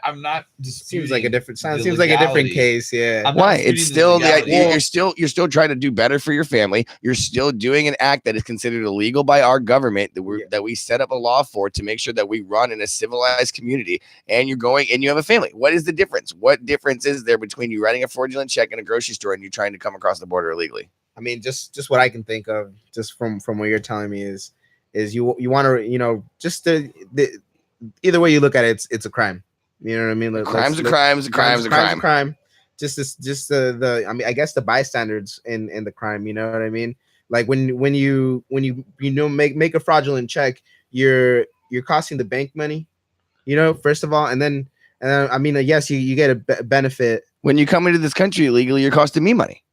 I'm not disputing. Seems like a different the seems like a different legality. case. Yeah. I'm not Why? disputing It's the still legality. you're still trying to do better for your family. You're still doing an act that is considered illegal by our government that we set up a law for to make sure that we run in a civilized community. And you're going and you have a family. What is the difference? What difference is there between you writing a fraudulent check in a grocery store and you trying to come across the border illegally? I mean, just what I can think of, just from what you're telling me is you want to, just either way you look at it, it's a crime. You know what I mean? Crime's a crime. Just the I mean, I guess the bystanders in the crime. You know what I mean? Like when you make a fraudulent check, you're costing the bank money. First of all, and then I mean, yes, you get a benefit when you come into this country illegally. You're costing me money.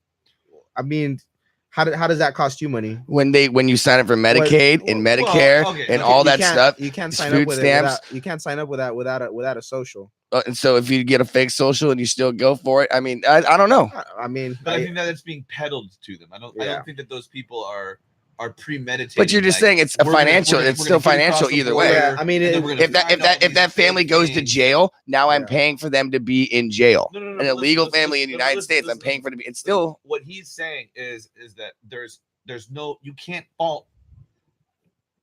I mean, how does that cost you money? When you sign up for Medicaid and Medicare and all that stuff, you can't sign food up with stamps. You can't sign up without a social. And so if you get a fake social and you still go for it, I mean, I don't know. I mean, but I think that it's being peddled to them. I don't think that those people are premeditated. But you're just saying it's a financial. It's still financial either way. Yeah, I mean, if that family goes to jail, now I'm paying for them to be in jail. No, An illegal family in the United States, I'm paying for to be. It's still what he's saying is that there's no, you can't fault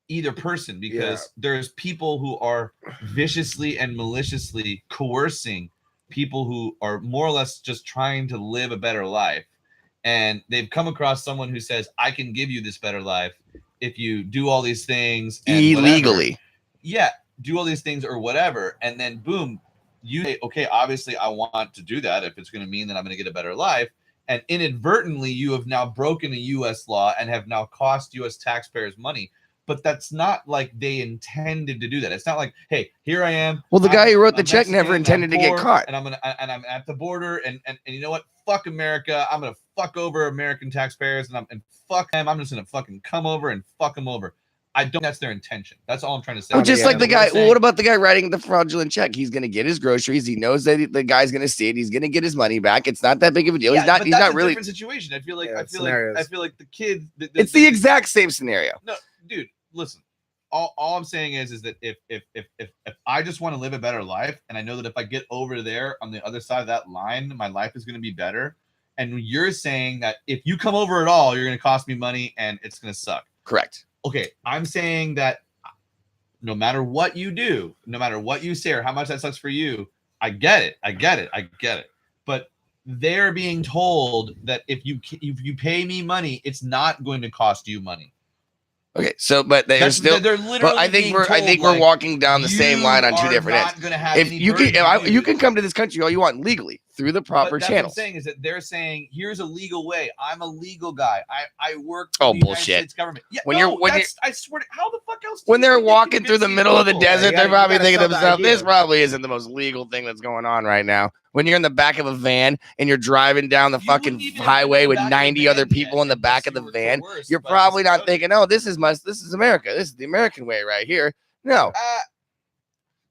either person because there's people who are viciously and maliciously coercing people who are more or less just trying to live a better life. And they've come across someone who says, I can give you this better life if you do all these things illegally. Yeah, do all these things or whatever. And then boom, you say, okay, obviously I want to do that if it's going to mean that I'm going to get a better life. And inadvertently, you have now broken a U.S. law and have now cost U.S. taxpayers money. But that's not like they intended to do that. It's not like, hey, here I am. Well, the guy who wrote the I'm check Mexican, never intended to get caught. And I'm at the border, and you know what? Fuck America. I'm gonna fuck over American taxpayers, and fuck them. I'm just gonna fucking come over and fuck them over. I don't think that's their intention. That's all I'm trying to say. Well, just like the guy. Well, what about the guy writing the fraudulent check? He's gonna get his groceries. He knows that the guy's gonna see it. He's gonna get his money back. It's not that big of a deal. Yeah, he's not really. Different situation. I feel like the kid. It's the exact same scenario. No, dude, listen. All I'm saying is that if I just want to live a better life, and I know that if I get over there on the other side of that line, my life is going to be better. And you're saying that if you come over at all, you're going to cost me money and it's going to suck. Correct. Okay, I'm saying that no matter what you do, no matter what you say or how much that sucks for you, I get it. But they're being told that if you pay me money, it's not going to cost you money. Okay, so but they're literally. But I think we're walking down the same line on two different ends. If you can come to this country all you want legally through the proper channels. What I'm saying is that they're saying here's a legal way. I'm a legal guy. I work for the bullshit. United States government. Yeah, I swear to, how the fuck else? When they're walking through the middle of the desert, they're probably thinking to themselves, "This probably isn't the most legal thing that's going on right now." When you're in the back of a van and you're driving down the fucking highway with 90 other people in the back of the van, you're probably not thinking, "Oh, this is America. This is the American way right here." No,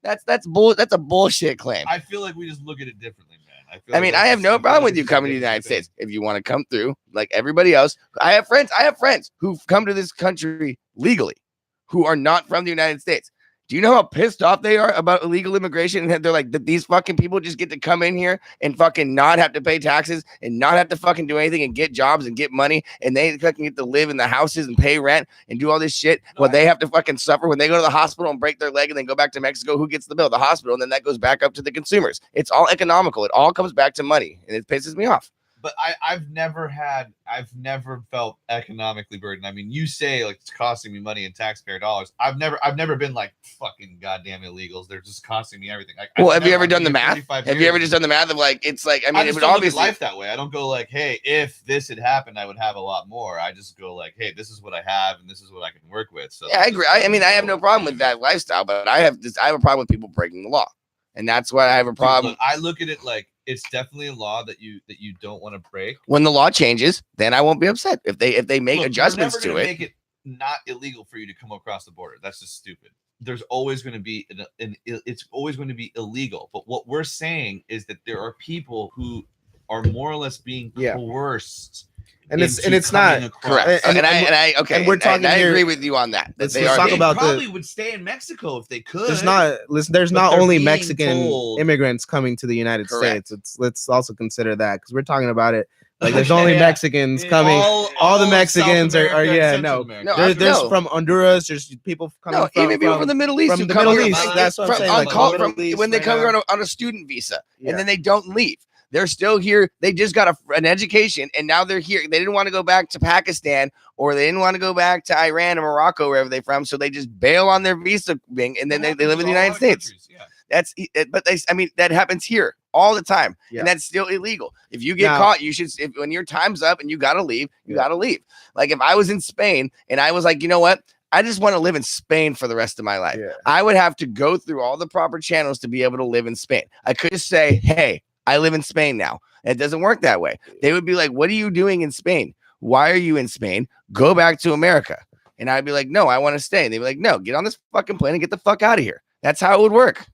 that's a bullshit claim. I feel like we just look at it differently, man. I mean, I have no problem with you coming to the United States if you want to come through like everybody else. I have friends who've come to this country legally who are not from the United States. Do you know how pissed off they are about illegal immigration? And they're like, that these fucking people just get to come in here and fucking not have to pay taxes and not have to fucking do anything and get jobs and get money. And they fucking get to live in the houses and pay rent and do all this shit. Well, they have to fucking suffer when they go to the hospital and break their leg and then go back to Mexico. Who gets the bill? The hospital. And then that goes back up to the consumers. It's all economical. It all comes back to money. And it pisses me off. But I've never felt economically burdened. I mean, you say like it's costing me money in taxpayer dollars. I've never been like fucking goddamn illegals. They're just costing me everything. Well, have you ever done the math? Have you ever just done the math of like it's like I mean, it would obviously life that way. I don't go like, hey, if this had happened, I would have a lot more. I just go like, hey, this is what I have and this is what I can work with. So yeah, I agree. I mean, I have no problem with that lifestyle, but I have a problem with people breaking the law, and that's why I have a problem. Dude, look, I look at it like it's definitely a law that you don't want to break. When the law changes, then I won't be upset if they make adjustments to it. Make it not illegal for you to come across the border. That's just stupid. There's always going to be it's always going to be illegal. But what we're saying is that there are people who are more or less being coerced. And it's not correct. And we're talking. I agree with you on that. Let's talk about probably would stay in Mexico if they could. There's not only Mexican immigrants coming to the United States. Let's also consider that because we're talking about it. Like there's only Mexicans coming. All the Mexicans are there's from Honduras. There's people coming. Even people from the Middle East. From the Middle East. That's what I'm saying. When they come here on a student visa and then they don't leave. They're still here. They just got an education, and now they're here. They didn't want to go back to Pakistan, or they didn't want to go back to Iran or Morocco, wherever they're from. So they just bail on their visa thing, and then they live in the United States. Yeah. That happens here all the time, and that's still illegal. If you get caught, you should. When your time's up and you got to leave, you got to leave. Like if I was in Spain and I was like, you know what? I just want to live in Spain for the rest of my life. Yeah. I would have to go through all the proper channels to be able to live in Spain. I could just say, hey, I live in Spain now. It doesn't work that way. They would be like, what are you doing in Spain? Why are you in Spain? Go back to America. And I'd be like, no, I want to stay. And they'd be like, no, get on this fucking plane and get the fuck out of here. That's how it would work.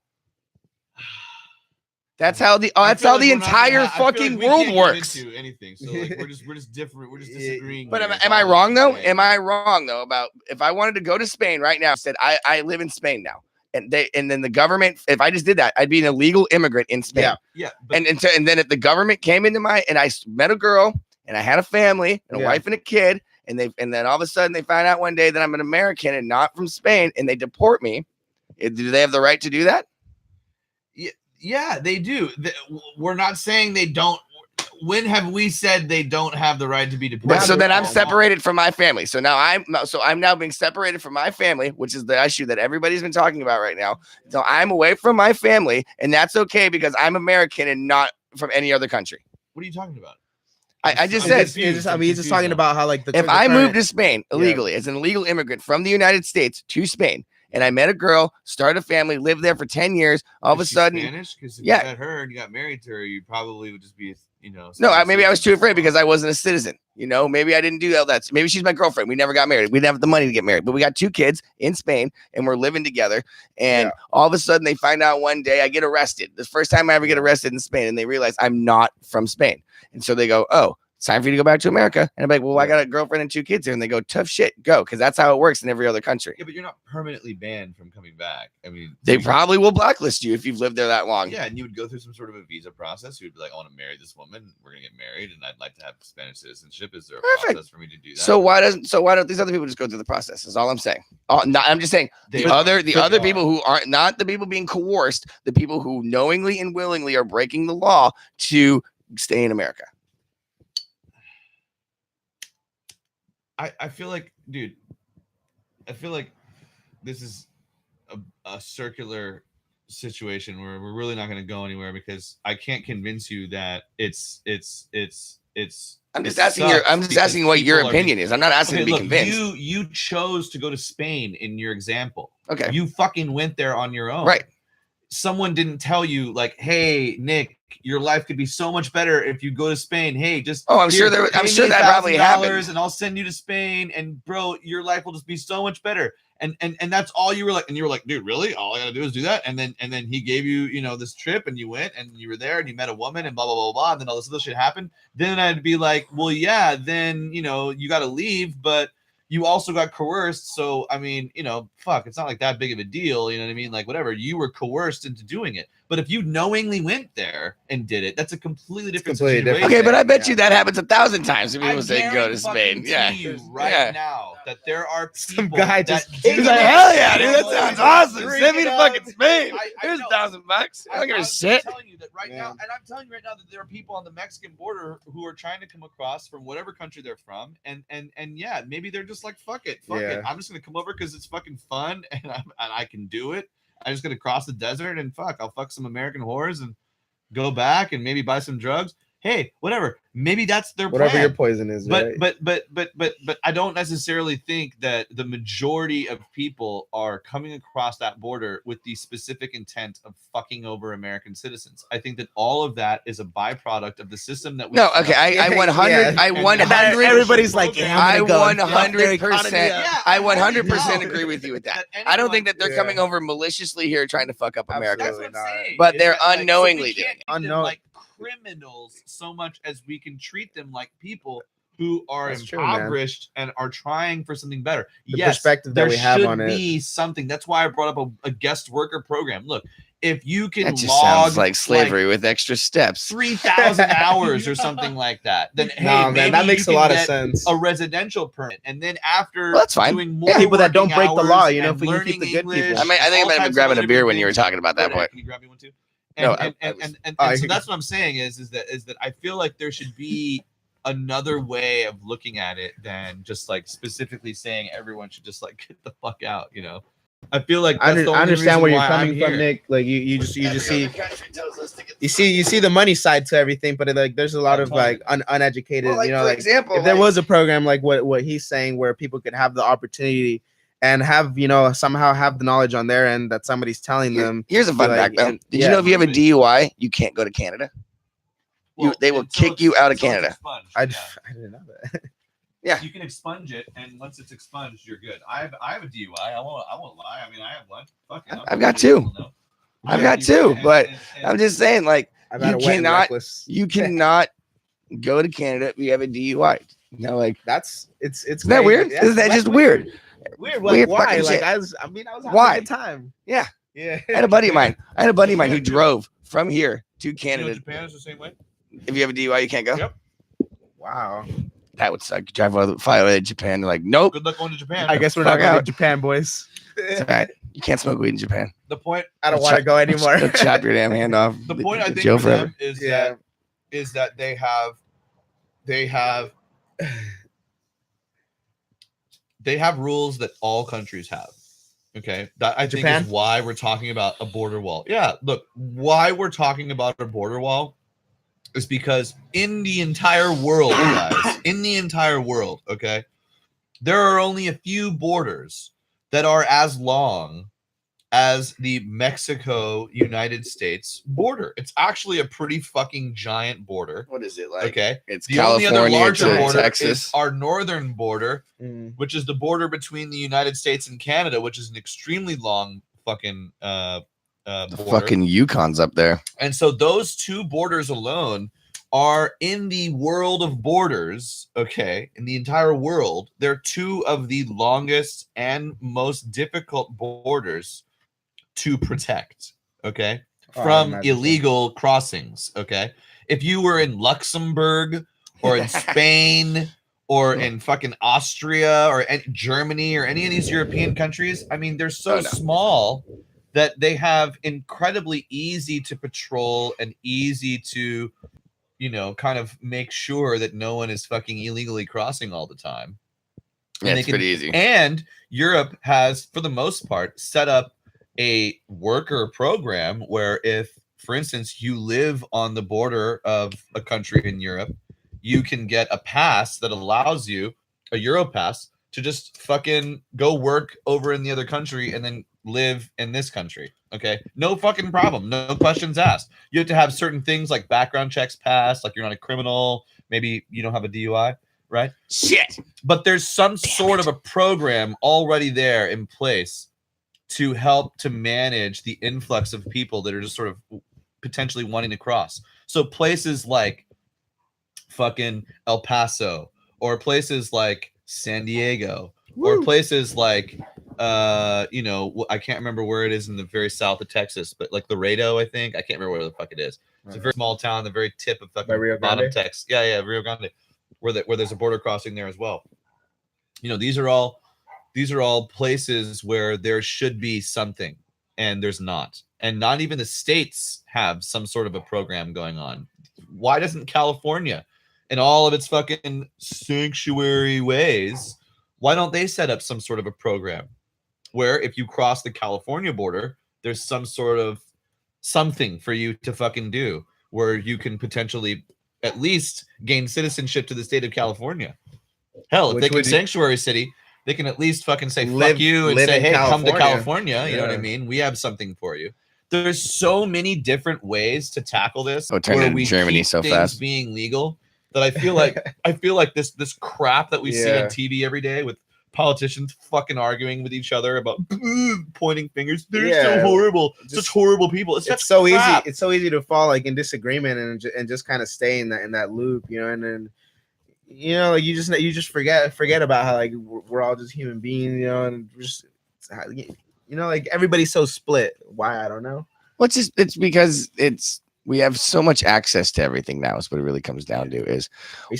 That's how the entire fucking world works. Anything. So like, we're just different. We're just disagreeing. But am I wrong though? Am I wrong though about if I wanted to go to Spain right now, said I live in Spain now. And then the government, if I just did that, I'd be an illegal immigrant in Spain. Yeah. And then if the government came into and I met a girl and I had a family and a wife and a kid, and then all of a sudden they find out one day that I'm an American and not from Spain, and they deport me, do they have the right to do that? Yeah, they do. We're not saying they don't. When have we said they don't have the right to be deported? So then I'm separated from my family. So now I'm now being separated from my family, which is the issue that everybody's been talking about right now. So I'm away from my family, and that's okay because I'm American and not from any other country. What are you talking about? I just said. He's just talking about how like if I moved to Spain illegally as an illegal immigrant from the United States to Spain, and I met a girl, started a family, lived there for 10 years, all of a sudden, Spanish? Because if you met her and you got married to her, you probably would just be. Maybe I was too afraid because I wasn't a citizen. Maybe I didn't do all that. Maybe she's my girlfriend. We never got married. We didn't have the money to get married, but we got 2 kids in Spain and we're living together. And all of a sudden they find out one day I get arrested. The first time I ever get arrested in Spain, and they realize I'm not from Spain. And so they go, oh, it's time for you to go back to America. And I'm like, well, I got a girlfriend and 2 kids here. And they go, tough shit, go. Because that's how it works in every other country. Yeah, but you're not permanently banned from coming back. I mean, they probably will blacklist you if you've lived there that long. Yeah, and you would go through some sort of a visa process. You would be like, I want to marry this woman. We're going to get married, and I'd like to have Spanish citizenship. Is there a process for me to do that? So why don't these other people just go through the process? Is all I'm saying. I'm just saying the other people who aren't, not the people being coerced, the people who knowingly and willingly are breaking the law to stay in America. I feel like, dude, this is a circular situation where we're really not going to go anywhere because I can't convince you that it's. I'm just asking what your opinion is. I'm not asking to be convinced. You chose to go to Spain in your example. Okay. You fucking went there on your own. Right. Someone didn't tell you like, hey, Nick, your life could be so much better if you go to Spain. Hey, just I'm sure that probably happened. And I'll send you to Spain, and bro, your life will just be so much better. And that's all you were like. And you were like, dude, really? All I gotta do is do that. And then he gave you, this trip, and you went, and you were there, and you met a woman, and blah blah blah blah. And then all this other shit happened. Then I'd be like, well, yeah. Then you got to leave, but you also got coerced. So I mean, fuck, it's not like that big of a deal. You know what I mean? Like whatever. You were coerced into doing it. But if you knowingly went there and did it, that's a completely different completely situation. different. Okay, but I bet Yeah. you that happens 1,000 times. If I people say go to fucking Spain, yeah. you right Yeah. now that there are Some people guy that just do He's like, not hell yeah, dude, that know sounds what awesome. they're Send me to freaking fucking out. Spain. I Here's know. $1,000. I don't give a was just shit. telling you that right now, and I'm telling you right now that there are people on the Mexican border who are trying to come across from whatever country they're from, and yeah, maybe they're just like, fuck it, I'm just gonna come over because it's fucking fun and I can do it. I'm just gonna cross the desert and I'll fuck some American whores and go back and maybe buy some drugs. Hey, whatever. Maybe that's their Whatever plan. your poison is, right? But I don't necessarily think that the majority of people are coming across that border with the specific intent of fucking over American citizens. I think that all of that is a byproduct of the system that we No, okay, I 100, I 100. Everybody's like, yeah, I I'm gonna go 100%. Yeah, I I 100% know. agree with you with that. That I don't think that they're anyone- coming over maliciously here trying to fuck up America. That's what I'm Absolutely not. saying. But is they're that, like, unknowingly we can't doing treat them like criminals so much as we can treat them like people who are That's true, man. impoverished and are trying for something better. The Yes, perspective that there we have should on it. be something. That's why I brought up a guest worker program. Look, if you can That just log sounds like slavery with extra steps. 3,000 hours or something like that, then hey, Nah, man, maybe that makes you a can lot of get sense. a residential permit, and then after Well, that's fine. doing more Yeah, people that don't working break the law, hours you know, and if we can keep the good learning people. I think I all might have types been of grabbing other a beer different when you were things. talking about that Go ahead, point. Can you grab me one too? No, So that's what I'm saying is that I feel like there should be another way of looking at it than just like specifically saying everyone should just like get the fuck out, you know. I feel like I that's the only understand where reason you're why I'm coming from, here. Nick. Like you just see the money side to everything, but like there's a lot of like uneducated, Well, like, you know, for like example, if there like- was a program like what he's saying where people could have the opportunity and have, you know, somehow have the knowledge on their end that somebody's telling them. Here's a fun like, fact, though. and- Did yeah. you know if you have a DUI, you can't go to Canada? They will until kick you out of until it's Canada. expunged, I yeah. didn't know that. You can expunge it, and once it's expunged, you're good. I have a DUI. I won't lie. I mean, I have one. Fuck it, I've got two. I've got two, but I'm just saying, like, I've had you a wet and cannot, reckless. you cannot go to Canada if you have a DUI. You know, like, It's isn't that weird? Yeah, Isn't that just weird? Weird. Weird Like, why? fucking Like shit. I was having Why? a good time. Yeah. Yeah. I had a buddy of mine who drove from here to Canada. Japan is the same way. If you have a DUI, you can't go. Yep. Wow. That would suck. You drive fly away to Japan. They're like, nope. Good luck going to Japan. I guess we're Fuck not going out. to Japan, boys. It's all right. You can't smoke weed in Japan. The point. I don't want to go anymore. They'll chop your damn hand off. The point I think Jail for forever. them is Yeah. that they have rules that all countries have. Okay, that I think Japan? is why we're talking about a border wall. Yeah, look, why we're talking about a border wall is because in the entire world, guys, in the entire world, okay, there are only a few borders that are as long as the Mexico-United States border. It's actually a pretty fucking giant border. What is it like? Okay, It's the only other California larger to border Texas. is our northern border, Mm. which is the border between the United States and Canada, which is an extremely long fucking The border. fucking Yukon's up there. And so those two borders alone are in the world of borders, okay, in the entire world. They're two of the longest and most difficult borders to protect, okay, Oh, I from imagine so. illegal crossings, okay? If you were in Luxembourg or in Spain or in fucking Austria or Germany or any of these European countries, I mean, they're so Oh, no. small that they have incredibly easy to patrol and easy to, you know, kind of make sure that no one is fucking illegally crossing all the time. Yeah, And it's they can- pretty easy. And Europe has, for the most part, set up a worker program where if, for instance, you live on the border of a country in Europe, you can get a pass that allows you, a Euro pass, to just fucking go work over in the other country and then live in this country. Okay, no fucking problem, no questions asked. You have to have certain things like background checks passed, like you're not a criminal, maybe you don't have a DUI, right? Shit. But there's some sort of a program already there in place to help to manage the influx of people that are just sort of potentially wanting to cross. So places like fucking El Paso, or places like San Diego, or places like you know, I can't remember where it is in the very south of Texas, but like Laredo, I think. I can't remember where the fuck it is. It's a very small town, the very tip of fucking bottom Texas. Yeah, Rio Grande, where there's a border crossing there as well. You know, these are all places where there should be something, and there's not. And not even the states have some sort of a program going on. Why doesn't California, in all of its fucking sanctuary ways, why don't they set up some sort of a program where if you cross the California border, there's some sort of something for you to fucking do where you can potentially at least gain citizenship to the state of California? Hell, if they can sanctuary city, they can at least fucking say fuck you and say, hey, come to California. You know what I mean? We have something for you. There's so many different ways to tackle this. Where we Germany keep so things fast being legal that I feel like this crap that we see on TV every day with politicians fucking arguing with each other about pointing fingers. They're so horrible. Such horrible people. It's so crap. easy. It's so easy to fall like in disagreement and just kind of stay in that loop, you know, and then you know, like you just forget about how like we're all just human beings, you know, and just you know, like everybody's so split. Why? I don't know. Well, it's because we have so much access to everything now. Is what it really comes down to. Is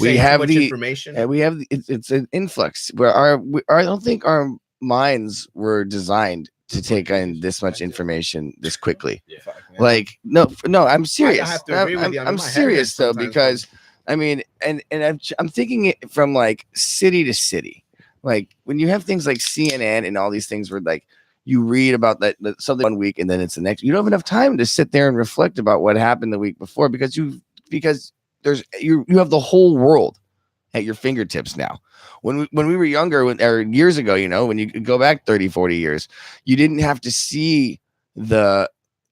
we have the information, and we have it's an influx where I don't think our minds were designed to take in this much information this quickly. Yeah. Like no, I'm serious. I have to agree with you. I'm serious though, because I mean, and I'm thinking it from like city to city. Like when you have things like CNN and all these things where like you read about that something 1 week and then it's the next. You don't have enough time to sit there and reflect about what happened the week before because you have the whole world at your fingertips now. When we were younger, or years ago, you know, when you go back 30, 40 years, you didn't have to see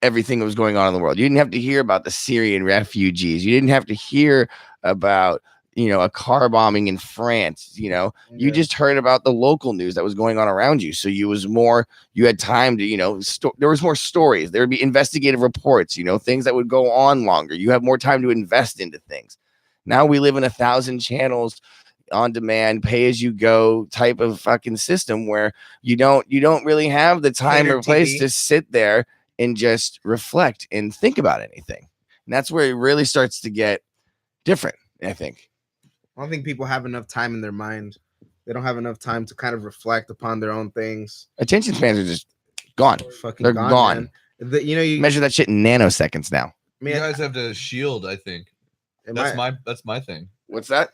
everything that was going on in the world. You didn't have to hear about the Syrian refugees. You didn't have to hear about, you know, a car bombing in France. You know, you just heard about the local news that was going on around you. So you had time to, you know, there was more stories. There would be investigative reports, you know, things that would go on longer. You have more time to invest into things. Now we live in 1,000 channels on demand, pay as you go type of fucking system where you don't really have the time or place to sit there and just reflect and think about anything. And that's where it really starts to get different, I think. I don't think people have enough time in their mind. They don't have enough time to kind of reflect upon their own things. Attention spans are just gone. They're gone. You measure that shit in nanoseconds now. You guys have to shield, I think. That's my thing. What's that?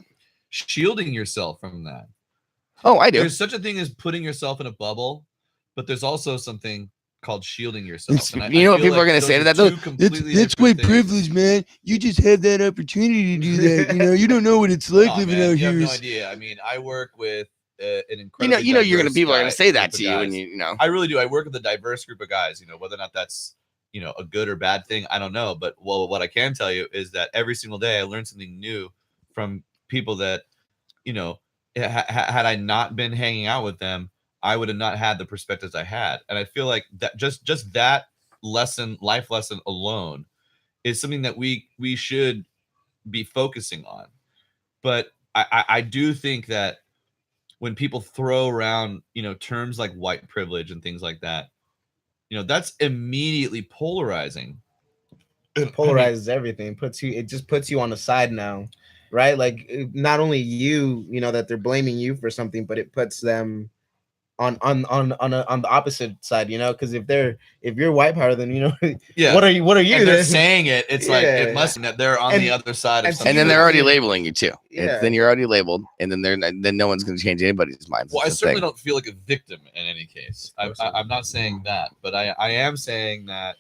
Shielding yourself from that. Oh, I do. There's such a thing as putting yourself in a bubble, but there's also something called shielding yourself. And you know what people are going to say to that? That's white privilege, man. You just have that opportunity to do that. You know, you don't know what it's like living out here. You have no idea. I mean, I work with an incredible. You know, people are going to say that to you, and you know. I really do. I work with a diverse group of guys. You know, whether or not that's, you know, a good or bad thing, I don't know. But what I can tell you is that every single day I learn something new from people that, you know, had I not been hanging out with them, I would have not had the perspectives I had. And I feel like that just that life lesson alone is something that we should be focusing on. But I do think that when people throw around, you know, terms like white privilege and things like that, you know, that's immediately polarizing. It polarizes everything. It just puts you on the side now, right? Like not only you know, that they're blaming you for something, but it puts them on the opposite side, you know, because if you're white power, then you know, what are you? And they're saying it. It's like it must that they're on the other side of something. And then they're already labeling you too. Yeah. Then you're already labeled, and then no one's going to change anybody's mind. Well, I certainly don't feel like a victim in any case. I'm not saying that, but I am saying that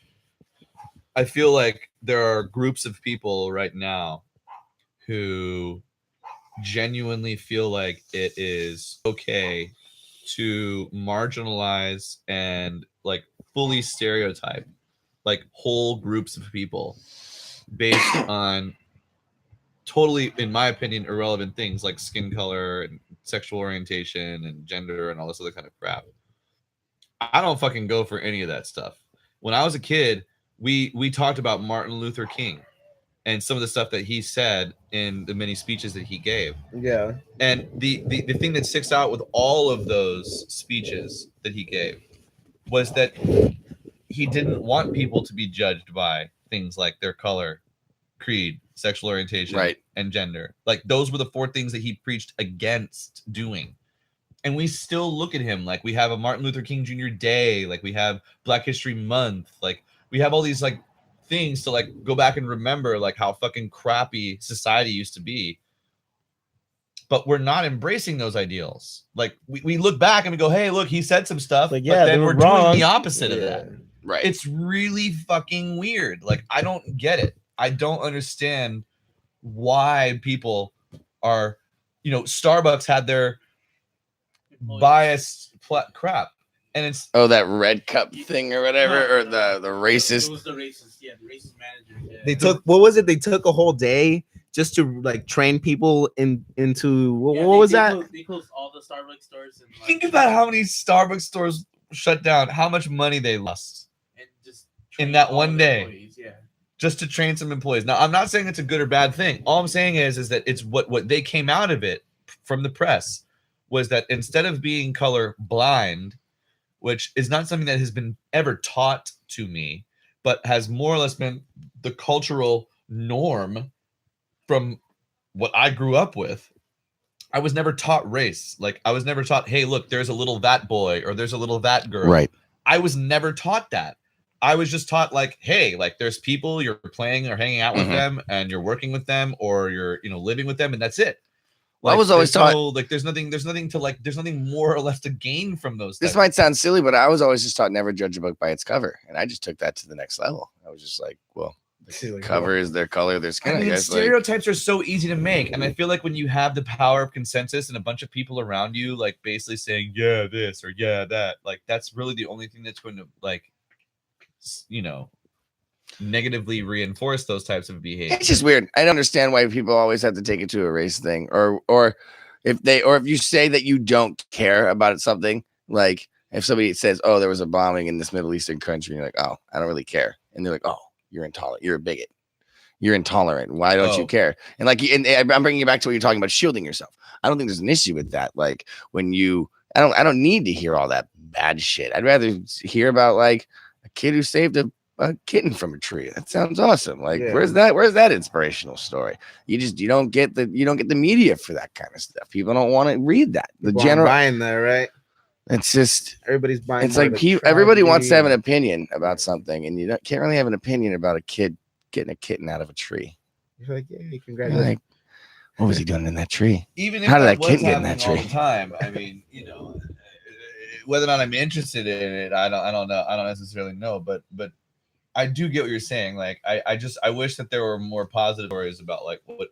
I feel like there are groups of people right now who genuinely feel like it is okay to marginalize and like fully stereotype like whole groups of people based on totally, in my opinion, irrelevant things like skin color and sexual orientation and gender and all this other kind of crap. I don't fucking go for any of that stuff. When I was a kid, we talked about Martin Luther King, and some of the stuff that he said in the many speeches that he gave. Yeah. And the thing that sticks out with all of those speeches that he gave was that he didn't want people to be judged by things like their color, creed, sexual orientation, Right. and gender. Like those were the 4 things that he preached against doing. And we still look at him like we have a Martin Luther King Jr. Day, like we have Black History Month, like we have all these like things to like go back and remember like how fucking crappy society used to be. But we're not embracing those ideals. Like we look back and we go, hey, look, he said some stuff, Like, but yeah, then they we're were wrong. doing the opposite of that. Right. It's really fucking weird. Like, I don't get it. I don't understand why people are, you know, Starbucks had their biased crap. And it's that red cup thing or whatever, or the racist. It was the racist, the racist manager. Yeah. They took, what was it? They took a whole day just to like train people into what was that? They closed all the Starbucks stores. And, like, think about how many Starbucks stores shut down, how much money they lost and just in that one day. Employees. Yeah. Just to train some employees. Now, I'm not saying it's a good or bad thing. All I'm saying is that it's what they came out of it from the press was that instead of being color blind, which is not something that has been ever taught to me, but has more or less been the cultural norm from what I grew up with. I was never taught race. Like I was never taught, hey, look, there's a little that boy or there's a little that girl. Right. I was never taught that. I was just taught like, hey, like there's people you're playing or hanging out with them and you're working with them or you're, you know, living with them and that's it. Like, I was always taught like there's nothing to like, there's nothing more or less to gain from those. This might sound silly, but I was always just taught never judge a book by its cover. And I just took that to the next level. I was just like, well, the cover is their color, their skin. I mean, guess, stereotypes are so easy to make. And I feel like when you have the power of consensus and a bunch of people around you, like basically saying, yeah, this or yeah, that, like that's really the only thing that's going to like, you know, negatively reinforce those types of behavior. It's just weird. I don't understand why people always have to take it to a race thing, or if you say that you don't care about something, like if somebody says, "Oh, there was a bombing in this Middle Eastern country," and you're like, "Oh, I don't really care," and they're like, "Oh, you're intolerant. You're a bigot. You're intolerant. Why don't you care?" And like, and I'm bringing you back to what you're talking about, shielding yourself. I don't think there's an issue with that. Like when I don't need to hear all that bad shit. I'd rather hear about like a kid who saved a kitten from a tree. That sounds awesome. Like where's that inspirational story? You don't get the media for that kind of stuff. People don't want to read that. The general buying that, right? It's just everybody's buying. It's like everybody wants to have an opinion about something, and you can't really have an opinion about a kid getting a kitten out of a tree. You're like, yeah, congratulations. Like, what was he doing in that tree? Even if how did that was kitten get in that all tree? the time, I mean, you know, whether or not I'm interested in it, I don't know. I don't necessarily know, but I do get what you're saying. Like, I wish that there were more positive stories about like what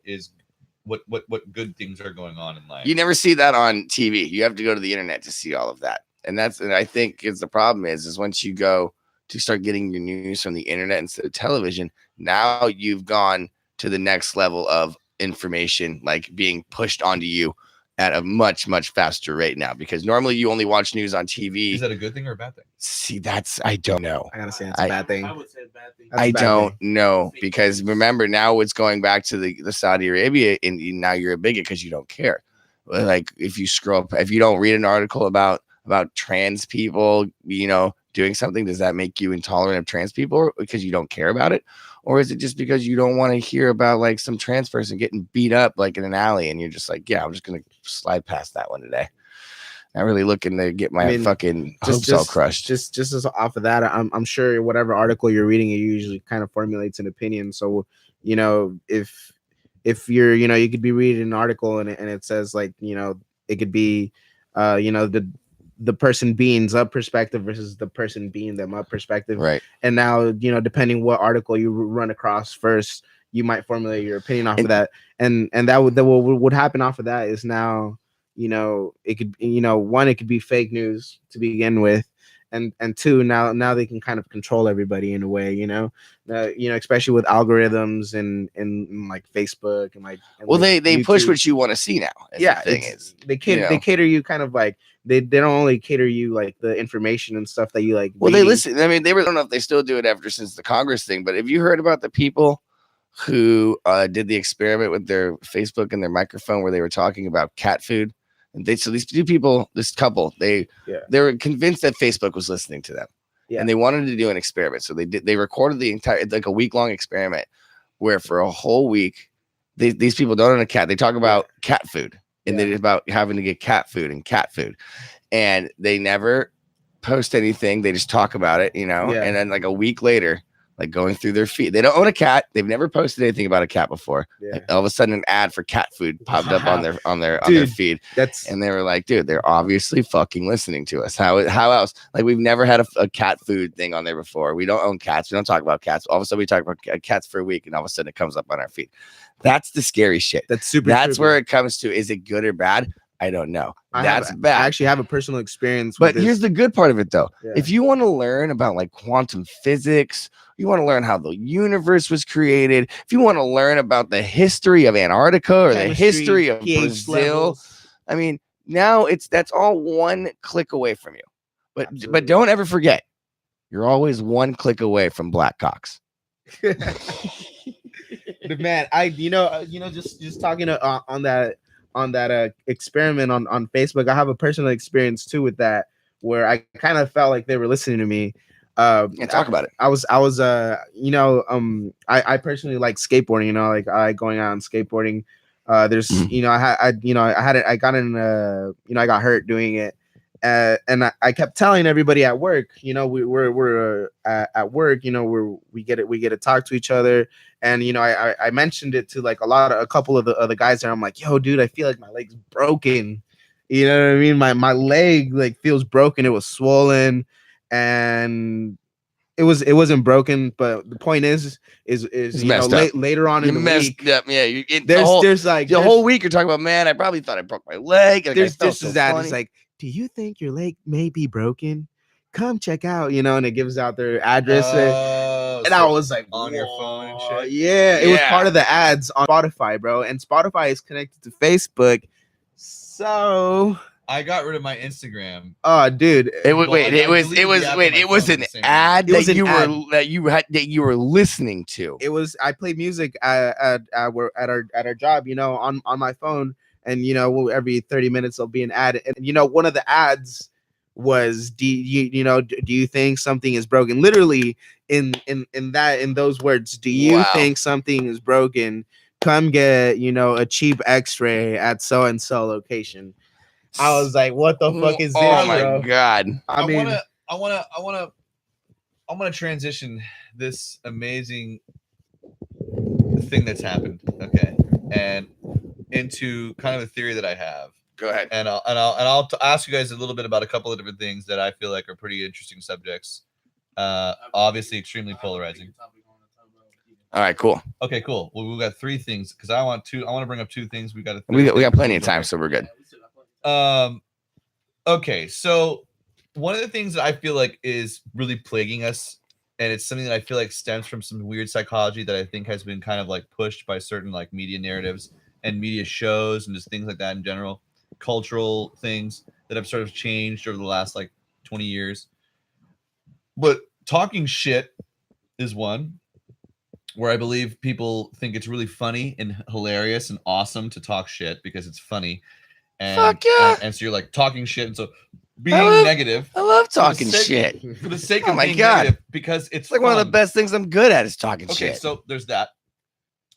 good things are going on in life. You never see that on TV. You have to go to the internet to see all of that. And I think is the problem is once you go to start getting your news from the internet instead of television, now you've gone to the next level of information, like being pushed onto you at a much, much faster rate now, because normally you only watch news on TV. Is that a good thing or a bad thing? See, I don't know. I gotta say it's a bad thing. I would say a bad thing. I don't know, because remember now it's going back to the Saudi Arabia, and now you're a bigot because you don't care. Like if you scroll up, if you don't read an article about trans people, you know, doing something, does that make you intolerant of trans people because you don't care about it? Or is it just because you don't want to hear about like some trans person getting beat up like in an alley and you're just like, yeah, I'm just going to slide past that one today. Not really looking to get my fucking hopes all crushed. Just as off of that, I'm sure whatever article you're reading, it usually kind of formulates an opinion. So, you know, if you're, you know, you could be reading an article and it says like, you know, it could be, you know, the person being's up perspective versus the person being them up perspective. Right. And now, you know, depending what article you run across first, you might formulate your opinion off of that. And that would happen off of that is now, you know, it could, you know, one, it could be fake news to begin with. And two, now they can kind of control everybody in a way, you know, especially with algorithms and like Facebook and like. Well, like they YouTube. push what you want to see now. Yeah, the thing is they cater you kind of like they don't only cater you like the information and stuff that you like. Well, they listen. I mean, I don't know if they still do it since the Congress thing, but have you heard about the people who did the experiment with their Facebook and their microphone where they were talking about cat food. And so these two people, this couple, they were convinced that Facebook was listening to them. Yeah. And they wanted to do an experiment. So they recorded the entire, like a week-long experiment where for a whole week, these people don't own a cat. They talk about cat food and then about having to get cat food. And they never post anything. They just talk about it, you know, and then like a week later, like going through their feed. They don't own a cat. They've never posted anything about a cat before. Yeah. Like all of a sudden an ad for cat food popped up on their feed. And they were like, dude, they're obviously fucking listening to us. How else? Like we've never had a cat food thing on there before. We don't own cats. We don't talk about cats. All of a sudden we talk about cats for a week and all of a sudden it comes up on our feed. That's the scary shit. That's where it comes to. Is it good or bad? I don't know. That's bad. I actually have a personal experience with this. Here's the good part of it though. Yeah. If you want to learn about like quantum physics, you want to learn how the universe was created, if you want to learn about the history of Antarctica or the history of pH Brazil, levels. I mean, now that's all one click away from you. But don't ever forget, you're always one click away from black cocks. Man, just talking on that experiment on Facebook, I have a personal experience too with that, where I kind of felt like they were listening to me. Talk about it. I personally like skateboarding, you know, like I going out and skateboarding. There's, I got hurt doing it. And I kept telling everybody at work, you know, we're at work, you know, we get to talk to each other. And, you know, I mentioned it to like a couple of the other guys there. I'm like, yo, dude, I feel like my leg's broken. You know what I mean? My leg like feels broken. It was swollen and it wasn't broken. But the point is you know, later on in the week, up. Yeah. There's like the whole week you're talking about, man, I probably thought I broke my leg. Like, there's this is that. It's like, do you think your leg may be broken? Come check out, you know, and it gives out their address. And I was like, on your phone and shit. Yeah, it was part of the ads on Spotify, bro. And Spotify is connected to Facebook. So I got rid of my Instagram. Oh, dude. It was an ad that you were listening to. It was, I play music at our job, you know, on my phone. And, you know, every 30 minutes there'll be an ad. And, you know, one of the ads was, do you think something is broken? Literally in those words, do you think something is broken? Come get, you know, a cheap x-ray at so-and-so location. I was like, what the fuck is this, oh my bro? God. I want to transition this amazing thing that's happened. Okay. And into kind of a theory that I have. Go ahead. And I'll ask you guys a little bit about a couple of different things that I feel like are pretty interesting subjects. Obviously extremely polarizing. All right, cool. Okay, cool. Well, we've got three things because I want to bring up two things. We got plenty of time, so we're good. Okay, so one of the things that I feel like is really plaguing us, and it's something that I feel like stems from some weird psychology that I think has been kind of like pushed by certain like media narratives and media shows and just things like that in general, cultural things that have sort of changed over the last like 20 years. But talking shit is one where I believe people think it's really funny and hilarious and awesome to talk shit because it's funny. And, fuck yeah. And so you're like talking shit. And so being negative. I love talking shit. For the sake of being negative, because it's like one of the best things I'm good at is talking shit. Okay, so there's that.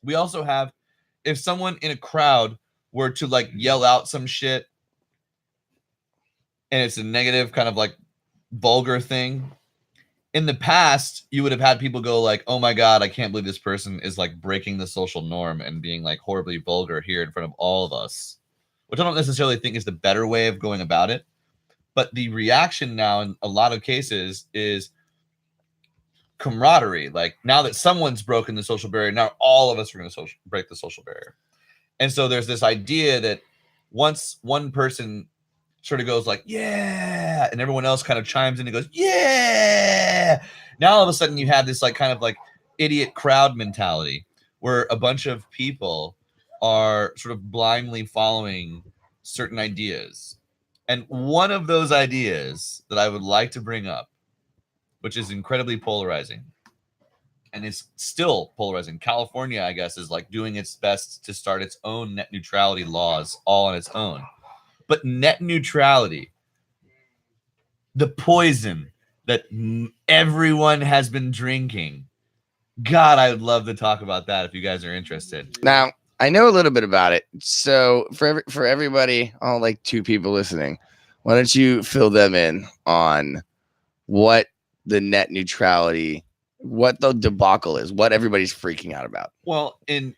We also have, if someone in a crowd were to like yell out some shit and it's a negative kind of like vulgar thing, in the past, you would have had people go like, oh my God, I can't believe this person is like breaking the social norm and being like horribly vulgar here in front of all of us, which I don't necessarily think is the better way of going about it. But the reaction now in a lot of cases is camaraderie. Like now that someone's broken the social barrier, now all of us are going to break the social barrier. And so there's this idea that once one person sort of goes like, yeah, and everyone else kind of chimes in and goes, yeah. Now all of a sudden you have this like kind of like idiot crowd mentality where a bunch of people are sort of blindly following certain ideas. And one of those ideas that I would like to bring up, which is incredibly polarizing, and it's still polarizing. California, I guess, is like doing its best to start its own net neutrality laws all on its own. But net neutrality, the poison that everyone has been drinking. God, I would love to talk about that if you guys are interested. Now, I know a little bit about it. So for everybody, all like 2 people listening, why don't you fill them in on what the net neutrality, what the debacle is, what everybody's freaking out about? Well, in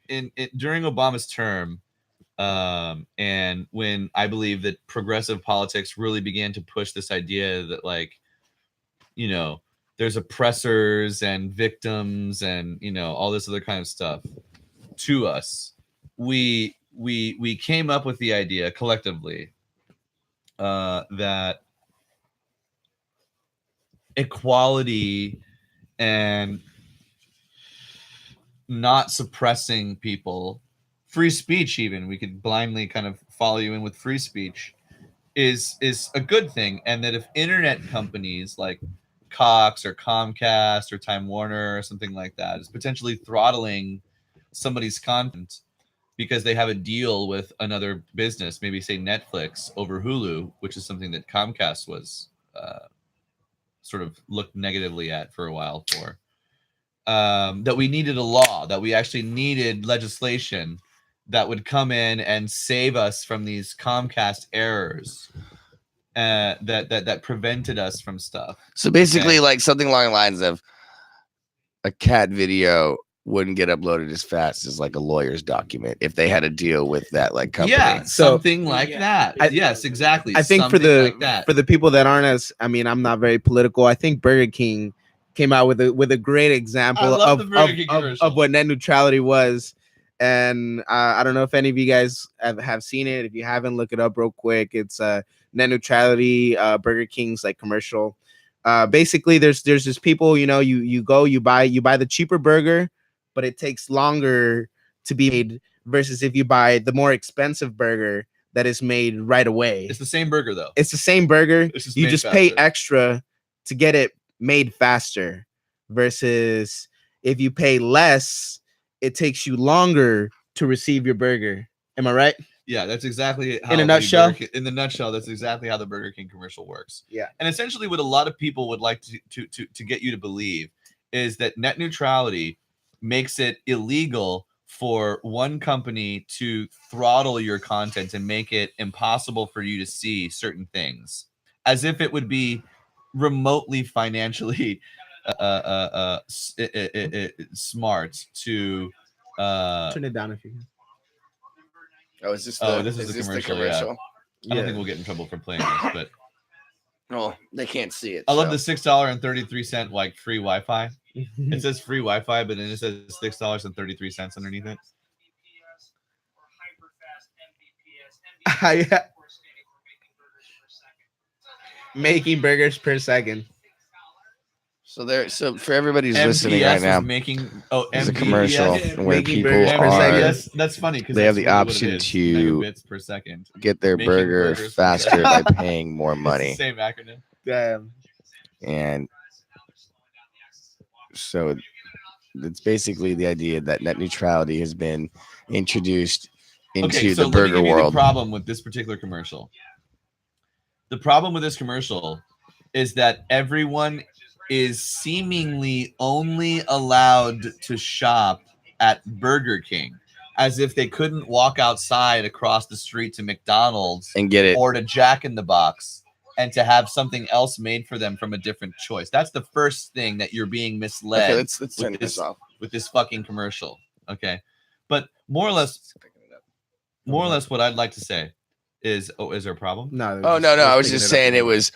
during Obama's term, and when I believe that progressive politics really began to push this idea that, like, you know, there's oppressors and victims and, you know, all this other kind of stuff to us, we came up with the idea collectively that equality and not suppressing people, free speech, even we could blindly kind of follow you in with free speech, is a good thing. And that if internet companies like Cox or Comcast or Time Warner or something like that is potentially throttling somebody's content because they have a deal with another business, maybe say Netflix over Hulu, which is something that Comcast was sort of looked negatively at for a while for, that we needed a law, that we actually needed legislation that would come in and save us from these Comcast errors that prevented us from stuff. So basically, like something along the lines of a cat video wouldn't get uploaded as fast as like a lawyer's document if they had a deal with that like company. Yeah, So- something like that. Yes, exactly. I think Something like that. for the people that aren't as, I mean, I'm not very political. I think Burger King came out with a great example I love the of Burger King commercial. of what net neutrality was. And I don't know if any of you guys have seen it. If you haven't, look it up real quick. It's net neutrality, Burger King's like commercial. Basically, there's just people, you know, you go, you buy the cheaper burger, but it takes longer to be made versus if you buy the more expensive burger that is made right away. It's the same burger though. It's the same burger. It's just You made just pay faster. extra to get it made faster versus if you pay less, it takes you longer to receive your burger. Am I right? Yeah, that's exactly how In a the nutshell? in the nutshell, that's exactly how the Burger King commercial works. Yeah. And essentially what a lot of people would like to get you to believe is that net neutrality makes it illegal for one company to throttle your content and make it impossible for you to see certain things, as if it would be remotely financially smart to Turn it down if you can. Oh, is this Oh, this is the commercial, yeah. I don't Yeah. think we'll get in trouble for playing this, but Oh, they can't see it. I love so. the $6.33 like free Wi-Fi. It says free Wi-Fi, but then it says $6.33 underneath it. Making burgers per second. So for everybody who's listening right was now, making there's a MBPS. commercial Yeah, where making people burgers per are second. That's funny because they have the option to megabits per second. get their making burger burgers per faster second. by paying more It's money. the same acronym. Damn. And so it's basically the idea that net neutrality has been introduced into so the let me burger give you world. The problem with this particular commercial. The problem with this commercial is that everyone is seemingly only allowed to shop at Burger King, as if they couldn't walk outside across the street to McDonald's And get it. or to Jack in the Box and to have something else made for them from a different choice. That's the first thing that you're being misled Okay, let's turn with this off. with this fucking commercial. Okay. But more or less what I'd like to say is, is there a problem? No. Oh no, I was just saying it was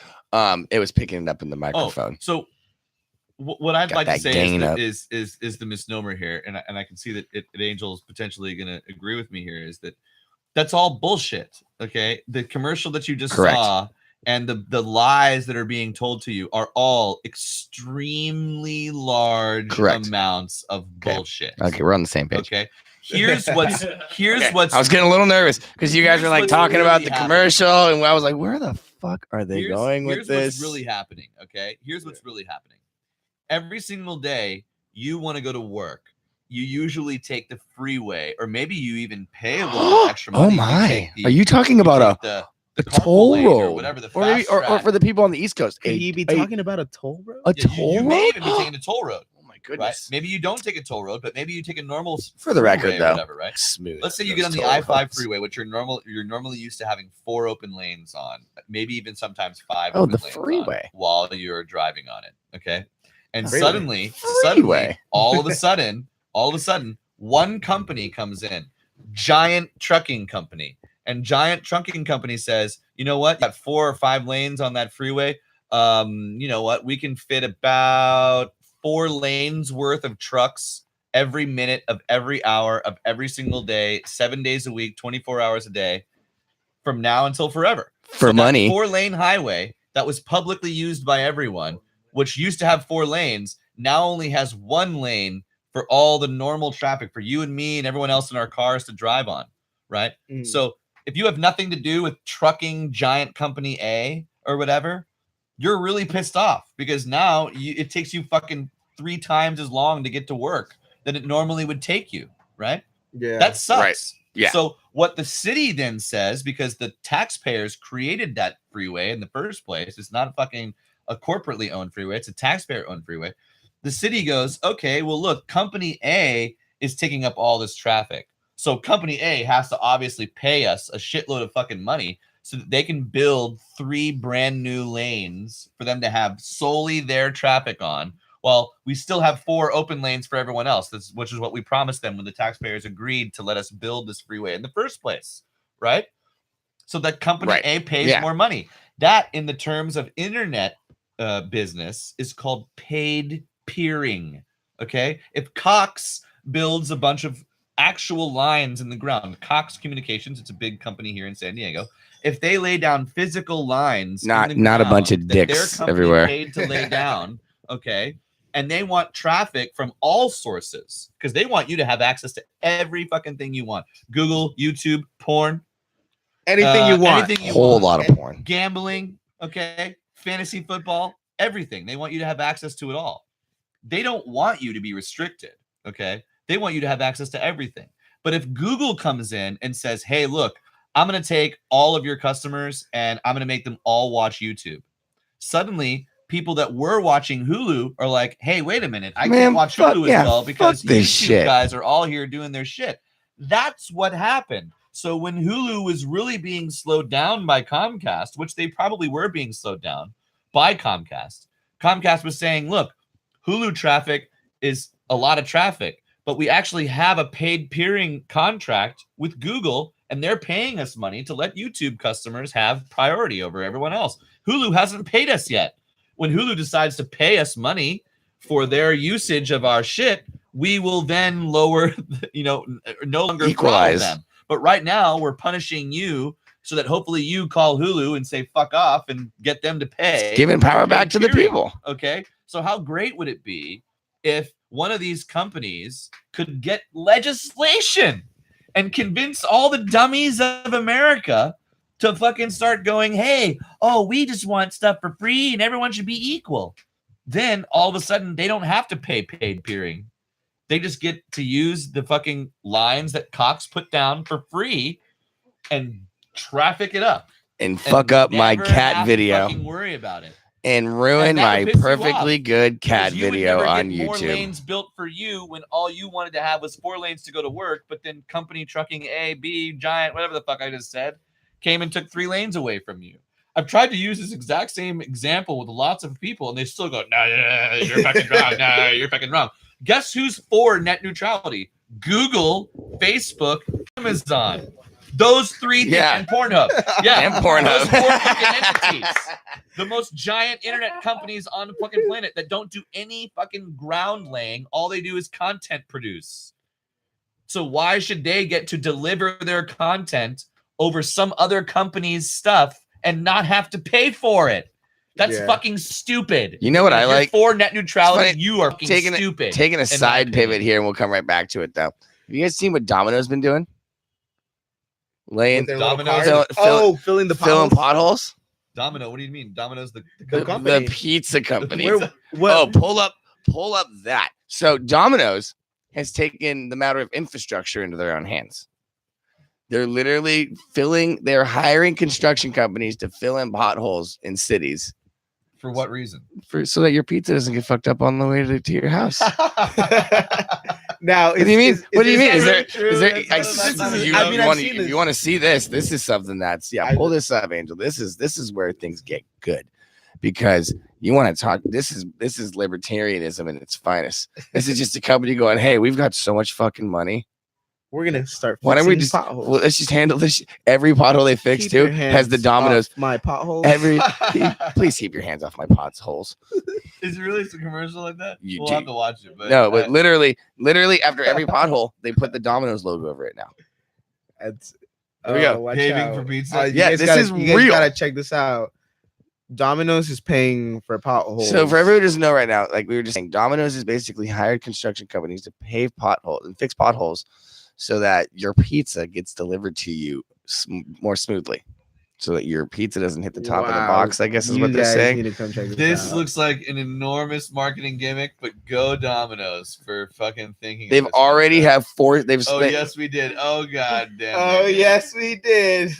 picking it up in the microphone. So what I'd Got like to that say gain up. is the misnomer here, and I can see that Angel's potentially going to agree with me here, is that that's all bullshit. Okay, the commercial that you just Correct. saw and the lies that are being told to you are all extremely large Correct. amounts of bullshit. Okay, we're on the same page. Okay. Here's what's Okay, what's I was getting a little nervous because you guys here's were like what's talking about really the happening. commercial, and I was like, where the fuck are they going with here's this? what's really happening. Okay, here's what's really happening. Every single day, you want to go to work, you usually take the freeway, or maybe you even pay a little bit extra money. Oh my! Are you talking about the toll lane road or whatever, the or, maybe, fast or track? for the people on the East Coast? Could you be talking about a toll road? A Yeah, toll you may road? even be taking a toll road. Oh my Right? goodness! Maybe you don't take a toll road, but maybe you take a normal For the record, freeway or though, whatever, right? smooth. Let's say you get on the I-5 freeway, which you're normally used to having 4 open lanes on, maybe even sometimes 5 Oh, open the lanes freeway. on while you're driving on it. Okay. And Freeway. suddenly, all of a sudden, one company comes in, Giant Trucking Company. And Giant Trucking Company says, you know what? You got 4 or 5 lanes on that freeway. You know what? We can fit about 4 lanes worth of trucks every minute of every hour of every single day, 7 days a week, 24 hours a day, from now until forever. For money. 4-lane highway that was publicly used by everyone, which used to have 4 lanes, now only has 1 lane for all the normal traffic for you and me and everyone else in our cars to drive on, right? So if you have nothing to do with trucking Giant Company A or whatever, you're really pissed off because now it takes you fucking 3 times as long to get to work than it normally would take you, right? Yeah. That sucks. Right. Yeah. So what the city then says, because the taxpayers created that freeway in the first place, it's not fucking a corporately owned freeway, it's a taxpayer owned freeway. The city goes, okay, well, look, Company A is taking up all this traffic. So Company A has to obviously pay us a shitload of fucking money so that they can build 3 brand new lanes for them to have solely their traffic on. Well, we still have 4 open lanes for everyone else, which is what we promised them when the taxpayers agreed to let us build this freeway in the first place, right? So that Company A pays more money. That, in the terms of internet business, is called paid peering, okay? If Cox builds a bunch of actual lines in the ground, Cox Communications, it's a big company here in San Diego, if they lay down physical lines, not a bunch of dicks everywhere, paid to lay down, okay, and they want traffic from all sources because they want you to have access to every fucking thing you want: Google, YouTube, porn, anything you want, whole lot of porn, gambling, okay, fantasy football, everything. They want you to have access to it all. They don't want you to be restricted, okay? They want you to have access to everything. But if Google comes in and says, hey, look, I'm going to take all of your customers and I'm going to make them all watch YouTube. Suddenly, people that were watching Hulu are like, hey, wait a minute. I can't watch Hulu as well because YouTube guys are all here doing their shit. That's what happened. So when Hulu was really being slowed down by Comcast, which they probably were being slowed down by Comcast, Comcast was saying, look, Hulu traffic is a lot of traffic, but we actually have a paid peering contract with Google, and they're paying us money to let YouTube customers have priority over everyone else. Hulu hasn't paid us yet. When Hulu decides to pay us money for their usage of our shit, we will then lower, no longer equalize them. But right now, we're punishing you so that hopefully you call Hulu and say fuck off and get them to pay. It's giving power back to the people. Okay, so how great would it be if one of these companies could get legislation and convince all the dummies of America to fucking start going, hey, we just want stuff for free and everyone should be equal. Then all of a sudden they don't have to pay paid peering. They just get to use the fucking lines that Cox put down for free and traffic it up. And fuck up my cat video. Fucking worry about it. And ruin my perfectly good cat video on YouTube. More lanes built for you when all you wanted to have was 4 lanes to go to work, but then company trucking A, B, Giant, whatever the fuck I just said, came and took 3 lanes away from you. I've tried to use this exact same example with lots of people, and they still go, nah, you're fucking wrong. Nah, you're fucking wrong. Guess who's for net neutrality? Google, Facebook, Amazon. Those 3 things, and Pornhub. Yeah, and Pornhub. Those 4 fucking entities. The most giant internet companies on the fucking planet that don't do any fucking ground laying. All they do is content produce. So why should they get to deliver their content over some other company's stuff and not have to pay for it? That's fucking stupid. You know what I like? For net neutrality, you are fucking stupid. Taking a side pivot here, and we'll come right back to it, though. Have you guys seen what Domino's been doing? Laying Domino's, filling potholes. Domino, what do you mean? Domino's the company. The pizza company. Pull up that. So Domino's has taken the matter of infrastructure into their own hands. They're literally they're hiring construction companies to fill in potholes in cities. For what reason? So that your pizza doesn't get fucked up on the way to your house. Now, What do you mean? What do you mean? Is there? If you want to see this? This is something that's pull this up, Angel. This is where things get good, because you want to talk. This is libertarianism in its finest. This is just a company going, hey, we've got so much fucking money. We're gonna start. Why don't we just? Potholes. Well, let's just handle this. Every pothole they fix too has the Domino's. My potholes. Please keep your hands off my potholes. Is it really a commercial like that? We'll do. have to watch it. But but literally after every pothole, they put the Domino's logo over it now. That's there we go. Paving for pizza. Yeah, this is you guys real. Gotta check this out. Domino's is paying for potholes. So for everyone who doesn't know right now, like we were just saying, Domino's is basically hired construction companies to pave potholes and fix potholes, so that your pizza gets delivered to you more smoothly, so that your pizza doesn't hit the top of the box, I guess is what they're saying. Need to come check this looks like an enormous marketing gimmick, but go Domino's for fucking thinking. They've already have four. Yes, we did. Oh god damn. Oh yes, we did.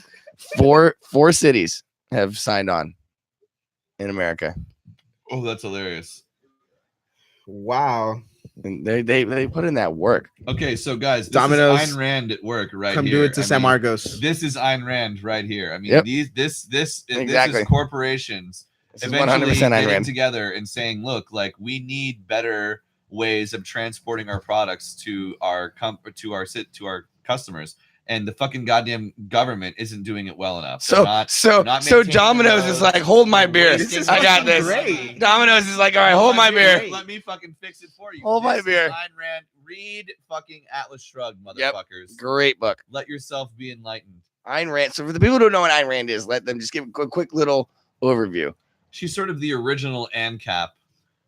Four cities have signed on in America. Oh, that's hilarious. Wow. And they put in that work. Okay, so guys, this Domino's, is Ayn Rand at work right come here. do it to San Marcos. This is Ayn Rand right here. I mean, Yep. this Exactly. is corporations This is eventually 100% Ayn getting Rand. together and saying, look, like we need better ways of transporting our products to our customers. And the fucking goddamn government isn't doing it well enough. So maintaining Domino's is like, hold my beer. I got this. Great. Domino's is like, all right, hold my beer. Let me fucking fix it for you. Hold my This is beer. Ayn Rand. Read fucking Atlas Shrugged, motherfuckers. Great book. Let yourself be enlightened. Ayn Rand. So for the people who don't know what Ayn Rand is, let them just give a quick little overview. She's sort of the original ANCAP,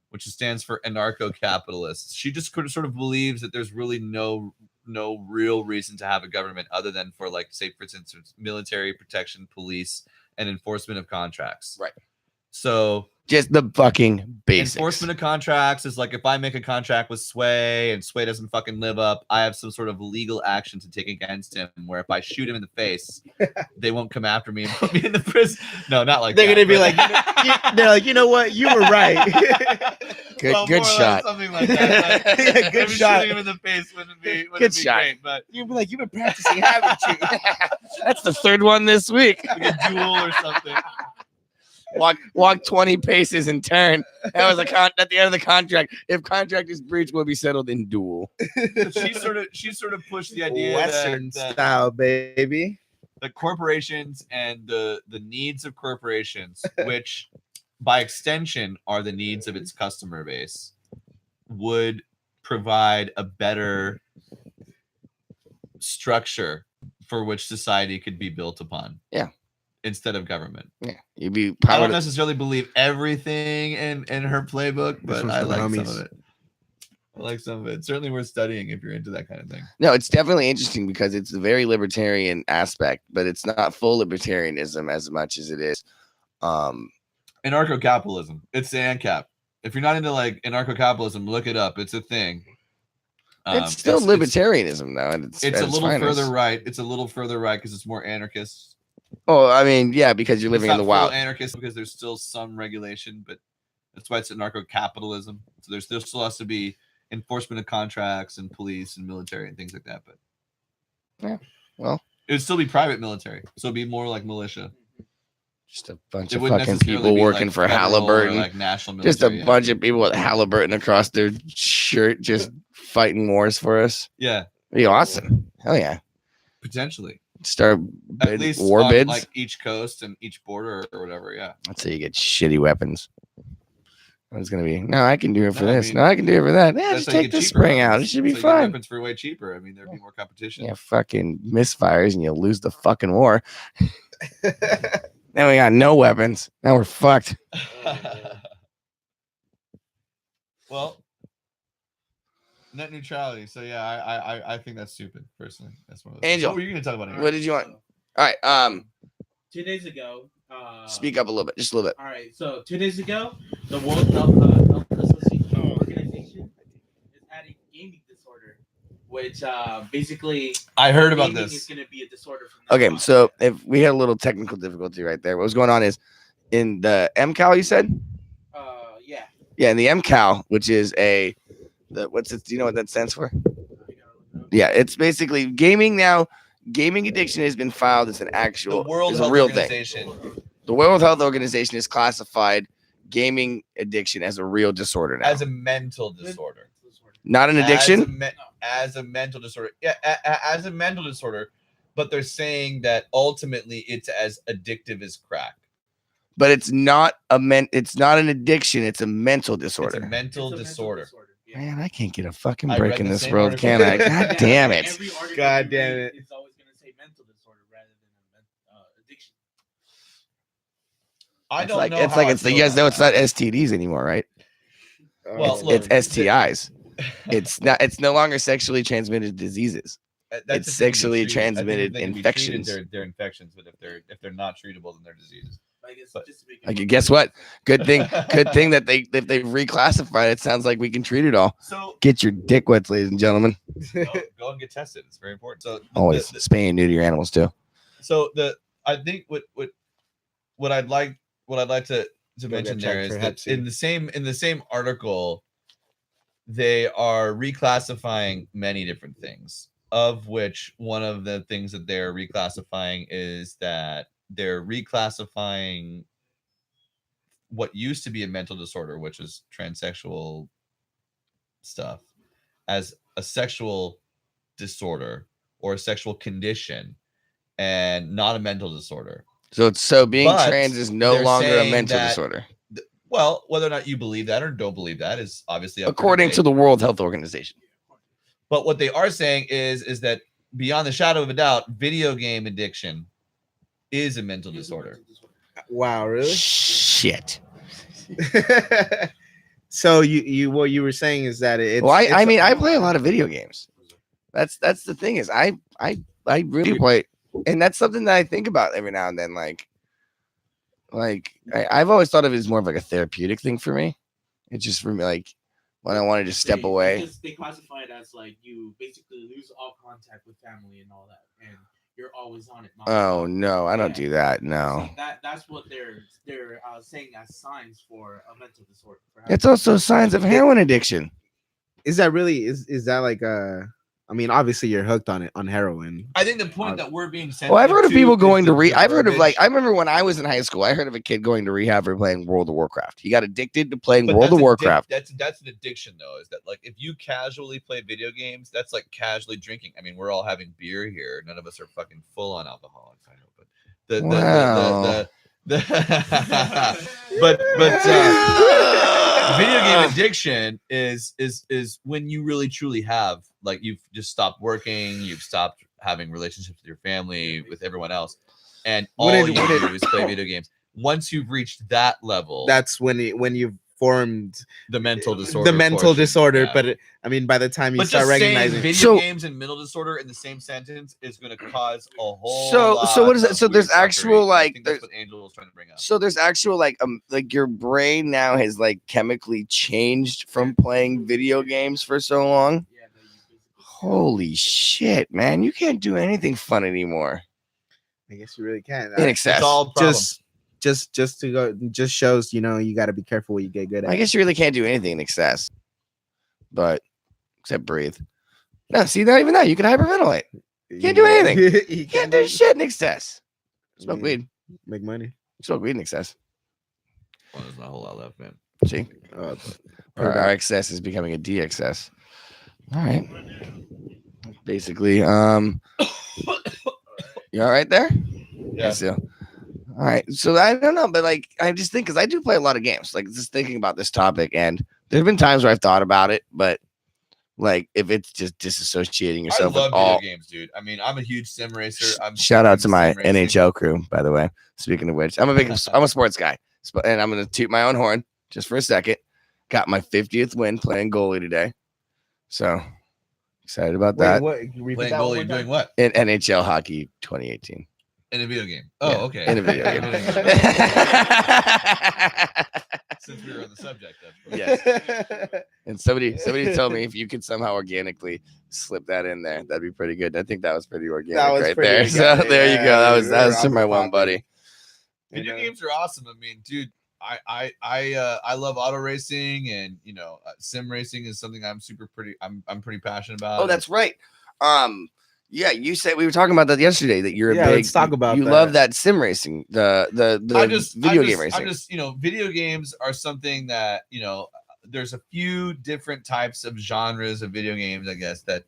which stands for anarcho-capitalists. She just sort of believes that there's really no real reason to have a government other than for, like, say, for instance, military protection, police, and enforcement of contracts. Right. So Just the fucking basics. enforcement of contracts is like, if I make a contract with Sway and Sway doesn't fucking live up, I have some sort of legal action to take against him, where if I shoot him in the face, they won't come after me and put me in the prison. No, not like They're that. gonna be like, they're like, you know what? You were right. Good Well, more or less shot. something like that. But Yeah, good maybe shot. shooting him in the face wouldn't be Good shot. great, but You'd be like, you've been practicing, haven't you? That's the third one this week. like a duel or something. Walk 20 paces and turn. That was at the end of the contract. If contract is breached, will be settled in duel. She sort of pushed the idea Western that style, baby. the corporations and the needs of corporations, which by extension are the needs of its customer base, would provide a better structure for which society could be built upon. Yeah. Instead of government. Yeah, you'd be I powered. don't necessarily believe everything in her playbook, but one's I for the like some homies. of it. I like some of it. It's certainly worth studying if you're into that kind of thing. No, it's definitely interesting because it's a very libertarian aspect, but it's not full libertarianism as much as it is. Anarcho-capitalism. It's the ANCAP. If you're not into like anarcho-capitalism, look it up. It's a thing. It's still libertarianism, though. And It's a little further right. It's a little further right because it's more anarchist. Oh, I mean, yeah, because you're living in the wild. Anarchist because there's still some regulation, but that's why it's anarcho-capitalism. So there still has to be enforcement of contracts and police and military and things like that. But yeah, well, it would still be private military, so it'd be more like militia. Just a bunch It of wouldn't fucking necessarily people be working like for federal or, Halliburton. like national Just a military, bunch of people with Halliburton across their shirt, just fighting wars for us. Yeah, Be awesome. Hell yeah. potentially. Start At least war on, bids. like each coast and each border or whatever. Yeah. That's how you get shitty weapons. It's gonna be no, I can do it for No, I this. mean, No, I can do it for that. Yeah, That's just how you take get the cheaper spring weapons. out. It should be That's how you get fun. Weapons for way cheaper. I mean, there'd be more competition. Yeah, fucking misfires and you'll lose the fucking war. Then we got no weapons. Now we're fucked. Well, net neutrality. So yeah, I think that's stupid personally. That's one of those. Angel, What were you gonna talk about? What did you want? All right. 2 days ago. Speak up a little bit, just a little bit. All right. So 2 days ago, the World Health Association organization is which basically I heard about gaming this. is going to be a disorder from now Okay, on. so if we had a little technical difficulty right there, what was going on is in the MCAL, you said? Yeah. Yeah, in the MCAL, which is what's it? Do you know what that stands for? Yeah, it's basically gaming now. Gaming addiction has been filed as an actual, The World is Health a real Organization. thing. The World Health Organization has classified gaming addiction as a real disorder now. As a mental disorder. Not an addiction? As a mental disorder. Yeah, as a mental disorder. But they're saying that ultimately it's as addictive as crack. But it's not it's not an addiction, it's a mental disorder. It's a mental disorder. Yeah. Man, I can't get a fucking I break read in the this same world, article. can I? God damn it. Every article God you damn read it. is always going to say mental disorder rather than addiction. I It's don't like know. it's how like I it's the feel you guys about know it's that. not STDs anymore, right? Well, It's look, STIs. It's no longer sexually transmitted diseases. That's It's if they can be sexually treated. I think if transmitted they can be infections. treated, they're infections. But if they're not treatable, then they're diseases. Like it's But- just to make it Like, more guess clear. what? Good thing that if they've reclassified it, sounds like we can treat it all. So Get your dick wet, ladies and gentlemen. go and get tested. It's very important. So Always spay and neuter your animals too. So I think what I'd like to mention there is that in the same article they are reclassifying many different things, of which one of the things that they're reclassifying is that they're reclassifying what used to be a mental disorder, which is transsexual stuff, as a sexual disorder or a sexual condition and not a mental disorder. So being But trans is no they're longer a saying mental that- disorder, Well, whether or not you believe that or don't believe that is obviously up for according to debate. the World Health Organization. But what they are saying is that beyond the shadow of a doubt, video game addiction is a mental disorder. Wow, really? Shit. So you what you were saying is that it's Well, I mean, I play a lot of video games. That's the thing is I really play, and that's something that I think about every now and then. I've always thought of it as more of like a therapeutic thing for me. It's just for me, like when I want to just step away. Because they classify it as like you basically lose all contact with family and all that, and you're always on it. Oh no, I don't do that. No, So that's what they're saying as signs for a mental disorder. it's also signs of heroin addiction. Is that really is that like I mean, obviously you're hooked on it on heroin. I think the point that we're being sent. Well, I've heard of people going to I've heard of I remember when I was in high school, I heard of a kid going to rehab for playing World of Warcraft. He got addicted to playing World of Warcraft. That's an addiction, though. Is that like if you casually play video games, that's like casually drinking. I mean, we're all having beer here. None of us are fucking full on alcoholics. I know, but video game addiction is when you really truly have, like, you've just stopped working, you've stopped having relationships with your family, with everyone else, and all you do is play video games. Once you've reached that level, that's when you've formed the mental disorder. Yeah. But I mean, by the time you start recognizing video games and mental disorder in the same sentence is going to cause a whole. So what is it? So there's actual like that's what Angel was trying to bring up. So there's actual like your brain now has like chemically changed from playing video games for so long. Holy shit, man! You can't do anything fun anymore. I guess you really can't. In excess. It's all problems. Just to go, just shows, you know, you got to be careful what you get good at. I guess you really can't do anything in excess, but except breathe. No, see, not even that. You can hyperventilate. You can't do anything. You can't do shit in excess. Smoke weed. Make money. Smoke weed in excess. Well, there's not a whole lot left, man. See, our excess is becoming a de-excess. All right. Basically, you all right there? Yeah. So, all right. So I don't know, but like I just think because I do play a lot of games, like just thinking about this topic, and there have been times where I've thought about it, but like if it's just disassociating yourself I love with all video games, dude. I mean, I'm a huge sim racer. Shout out to my NHL crew, by the way. Speaking of which, I'm a sports guy, and I'm gonna toot my own horn just for a second. Got my 50th win playing goalie today, so excited about that. Playing goalie, doing what? In NHL hockey 2018. In a video game. Oh, yeah, okay. In a video game. Since we were on the subject, of course. Yes. And somebody told me if you could somehow organically slip that in there, that'd be pretty good. I think that was pretty organic right there. organic, So there you go. That was to my one popping. buddy. Video games are awesome. I mean, dude, I love auto racing, and sim racing is something I'm pretty passionate about. Oh, that's right. Yeah, you said we were talking about that yesterday. That you're a big. Let's talk about you that. love that sim racing. The video game racing. Video games are something that there's a few different types of genres of video games, I guess that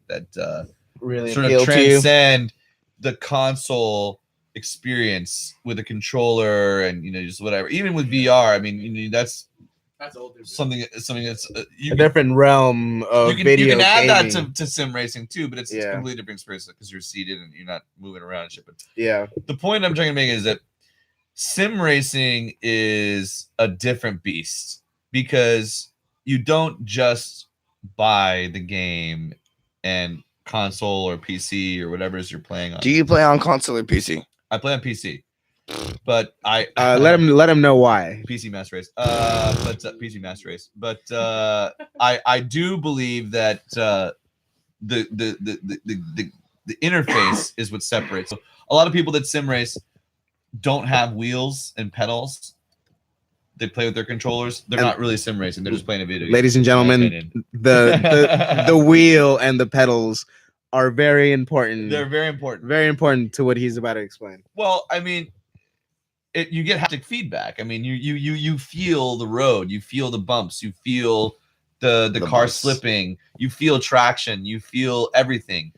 really sort of transcend the console experience with a controller and just whatever. Even with VR, I mean, that's older. Something that's a different realm of video. You can add gaming. that to sim racing too, but it's a completely different experience because you're seated and you're not moving around and shit. But the point I'm trying to make is that sim racing is a different beast because you don't just buy the game and console or PC or whatever it is you're playing on. Do you play on console or PC? I play on PC. But let him know why. PC Master Race. PC Master Race. But I do believe that the interface is what separates. So a lot of people that sim race don't have wheels and pedals. They play with their controllers. They're not really sim racing. They're just playing a video game. Ladies and gentlemen, the wheel and the pedals are very important. They're very important. Very important to what he's about to explain. Well, I mean, you get haptic feedback. I mean, you feel the road, you feel the bumps, you feel the car bumps. slipping, you feel traction, you feel everything,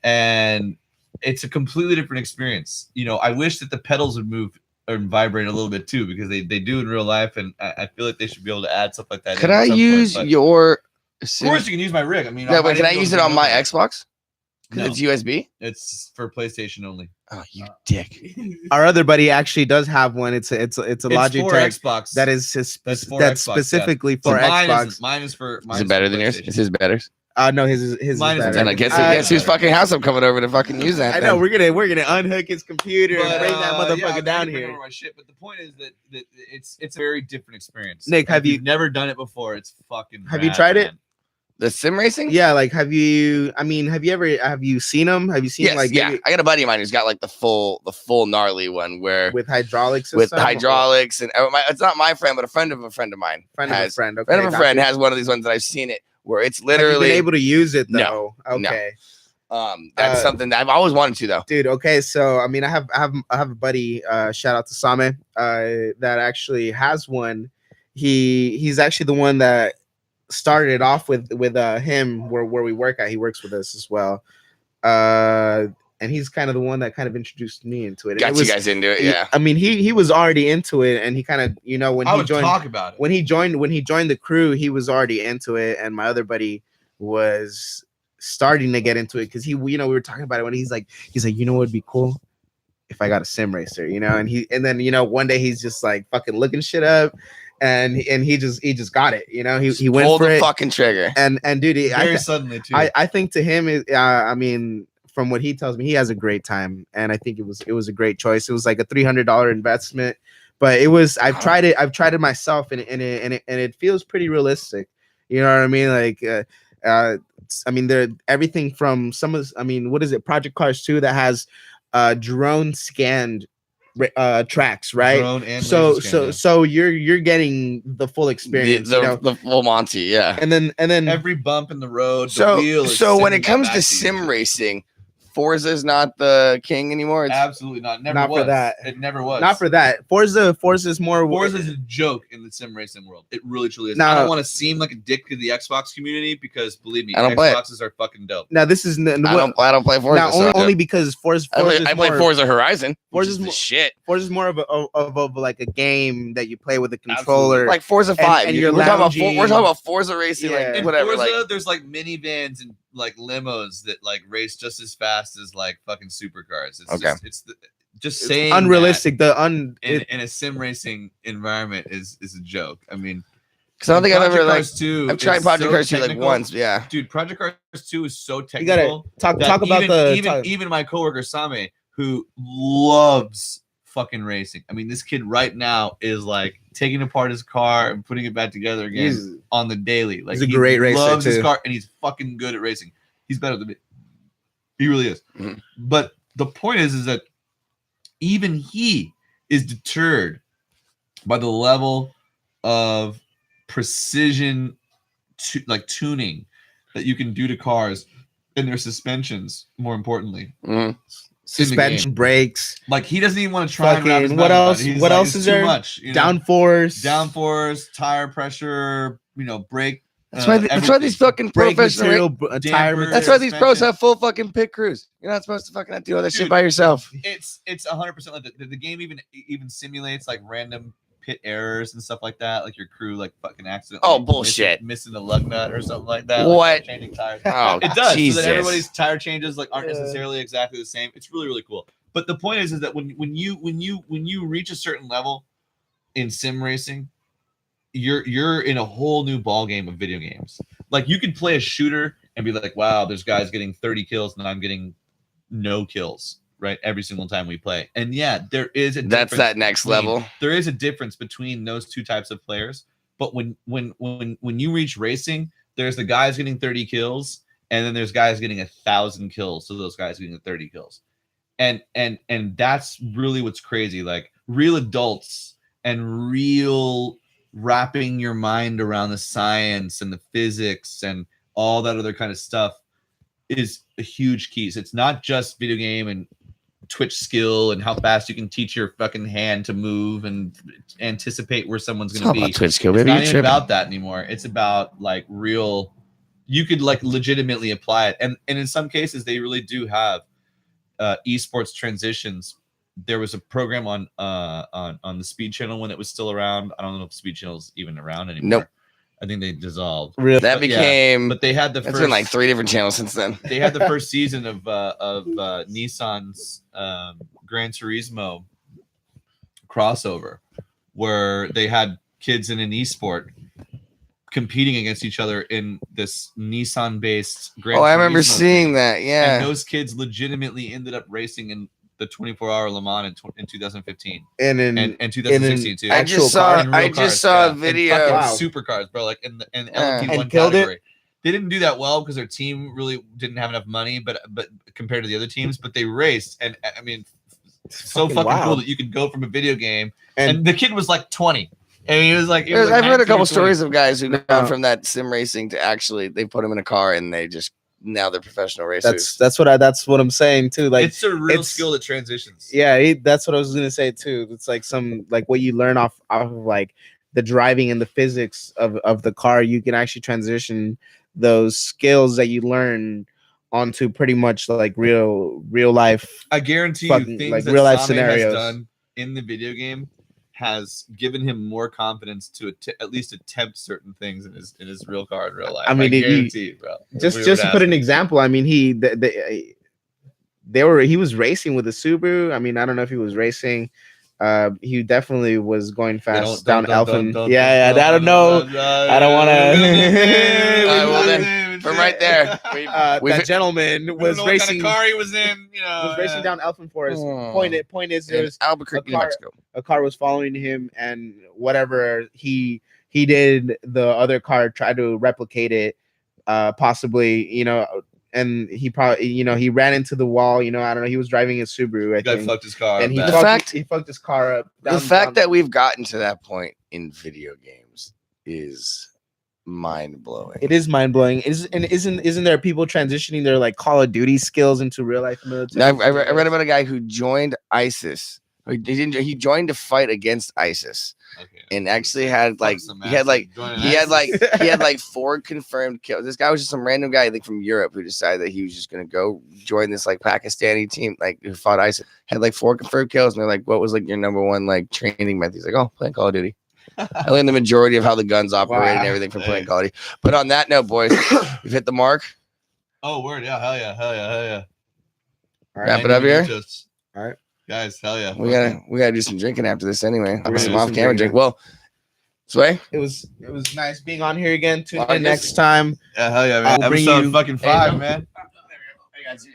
and it's a completely different experience. I wish that the pedals would move or vibrate a little bit too, because they do in real life, and I feel like they should be able to add stuff like that. Could I use your? Of course, you can use my rig. I mean, yeah, wait, can I use it on my Xbox? Because No. it's USB. It's for PlayStation only. Oh, you dick! Our other buddy actually does have one. It's a Logitech for Xbox. that is That's for that's Xbox, specifically for mine Xbox. Mine is for. Is it better than yours? Is his better? No, his Mine is better. Then I guess whose fucking house I'm coming over to fucking use that. I know we're gonna unhook his computer and bring that motherfucker down bring here. over my shit, but the point is that it's a very different experience. Nick, If you've never done it before, it's fucking. Have you rad, tried man. it? The sim racing? Yeah, like have you seen them? Have you seen Yes, like yeah. maybe I got a buddy of mine who's got like the full gnarly one where with hydraulics with system? hydraulics and it's not my friend, but a friend of a friend of mine. Friend has, of a friend. Okay, friend of a gotcha. friend has one of these ones that I've seen it where it's Have you literally been able to use it No, though? no. Okay. That's something that I've always wanted to though. Dude, okay, so I mean I have a buddy, shout out to Same, that actually has one. He's actually the one that started it off with him where we work at. He works with us as well. And he's kind of the one that kind of introduced me into it. Got you guys into it, yeah. I mean he was already into it, and he kind of when I he would joined talk about it. when he joined the crew, he was already into it, and my other buddy was starting to get into it because we were talking about it when he's like what would be cool if I got a sim racer, and then one day he's just like fucking looking shit up, and he just got it, he went Pulled for the it, fucking trigger. and dude, Very suddenly too. I think to him, I mean, from what he tells me, he has a great time, and I think it was a great choice. It was like a $300 investment, but it was. I've tried it myself, and it feels pretty realistic. You know what I mean? Like, I mean, there everything from what is it? Project Cars 2 that has drone scanned tracks, right? Drone and so laser scan, so you're getting the full experience, the full Monty, yeah. and then every bump in the road. So the wheel is when sending it comes that to back you. sim racing, Forza's not the king anymore. It's Absolutely not. Never Not was. for that. It never was. not for that. Forza is more. Forza's a joke in the sim racing world. It really truly is. No. I don't want to seem like a dick to the Xbox community because believe me, I don't play it. Xboxes are fucking dope. Now this is I don't play Forza. now so only because Forza. I play Forza Horizon. Forza's Forza's the more- shit. Forza's more of like a game that you play with a controller. Like Forza 5. and you're we're talking lounging. about Forza racing, Yeah. like In whatever. Forza, Like there's like minivans and like limos that like race just as fast as like fucking supercars. It's Okay. just It's saying unrealistic. that in a sim racing environment is a joke. I mean, because I don't think I've ever like. Cars 2, I've tried it's Project so Cars 2 like technical. once. Yeah. Dude, Project Cars 2 is so You technical. gotta talk that about even my coworker Same, who loves fucking racing. I mean, this kid right now is like taking apart his car and putting it back together again on the daily. Like, he's a great racer, loves too. his car, and he's fucking good at racing. He's better than me. He really is. Mhm. But the point is that even he is deterred by the level of precision, like tuning, that you can do to cars and their suspensions. More importantly, suspension, brakes. Like, he doesn't even want to try and wrap his Fucking mind what around else? it. He's What like, else it's is too there? much, you know? Downforce, tire pressure, brake. That's why these fucking brake professional material, tire dampers. That's why these pros have full fucking pit crews. You're not supposed to fucking do all that shit by yourself. It's 100% like the game even simulates like random pit errors and stuff like that. Like your crew like fucking accident. Oh, bullshit. Missing a lug nut or something like that. What? Like changing tires. Oh, It does. Jesus. So that everybody's tire changes like aren't necessarily exactly the same. It's really, really cool. But the point is that when you reach a certain level in sim racing, you're in a whole new ball game of video games. Like, you can play a shooter and be like, wow, there's guys getting 30 kills and I'm getting no kills, right? Every single time we play. And yeah, there is a That's that next level. There is a difference between those two types of players. But when you reach racing, there's the guys getting 30 kills, and then there's guys getting 1,000 kills. So those guys getting 30 kills. And that's really what's crazy. Like, real adults and real wrapping your mind around the science and the physics and all that other kind of stuff is a huge key. So it's not just video game and Twitch skill and how fast you can teach your fucking hand to move and anticipate where someone's going to be. Twitch skill, it's baby. not even about that anymore. It's about like real. You could like legitimately apply it, and in some cases they really do have esports transitions. There was a program on the Speed Channel when it was still around. I don't know if Speed Channel's even around anymore. Nope. I think they dissolved. Really? That became. But they had the It's first. been like 3 different channels since then. They had the first season of Nissan's Gran Turismo crossover, where they had kids in an esport competing against each other in this Nissan-based Gran Turismo. Oh, I remember thing. seeing that. Yeah. And those kids legitimately ended up racing in the 24-hour Le Mans in 2015. And 2016 too. I just saw a And video. fucking supercars, bro. Like in the LMP1 And killed category. it. They didn't do that well because their team really didn't have enough money, but compared to the other teams, but they raced, and I mean, so fucking wild. cool that you could go from a video game, And- and the kid was like 20, and he was like, I've heard a couple 19 or 20. stories of guys who gone from that sim racing to actually they put them in a car and they just now they're professional racers. That's what I'm saying too. Like, It's a real it's- skill that transitions. yeah, that's what I was gonna say too. It's like what you learn off of like the driving and the physics of the car. You can actually transition those skills that you learn onto pretty much like real life. I guarantee fucking, you, things like, that real life Same scenarios. has done in the video game has given him more confidence to at least attempt certain things in his real car in real life. I mean, guarantee it, bro. Just to put an example, I mean, he was racing with a Subaru. I mean, I don't know if he was racing. He definitely was going fast down Elfin. Yeah, I don't know. I don't want to. Well, then, from right there, that gentleman was racing. What kind of car he was in, you know, Was racing down Elfin Forest. Oh. Point is, in there's Albuquerque, New Mexico. a car was following him, and whatever he did, the other car tried to replicate it, possibly, you know. And he probably, you know, he ran into the wall. You know, I don't know. He was driving a Subaru. I the guy think. fucked his car. And he up The bad. fucked his car up. The fact that we've gotten to that point in video games is mind blowing. it is mind blowing. Isn't there people transitioning their like Call of Duty skills into real life military? I read about a guy who joined ISIS. He joined to fight against ISIS, Okay. and actually had like Fuck some he had ass like and join an he had ISIS. like he had like 4 confirmed kills. This guy was just some random guy, I think from Europe, who decided that he was just gonna go join this like Pakistani team, like who fought ISIS. Had like 4 confirmed kills, and they're like, "What was like your number one like training method?" He's like, "Oh, playing Call of Duty." I learned the majority of how the guns operate and Wow. everything from playing Call of Duty. But on that note, boys, we've hit the mark. Oh, word, yeah, hell yeah. Wrap it up here. All right. Guys, hell yeah. We gotta do some drinking after this anyway. We're Some gonna do off some camera drinking. drink. Well, Sway, It was nice being on here again. Tune Marcus? in next time. Yeah, hell yeah, man. We'll bring Episode you- fucking 5, man.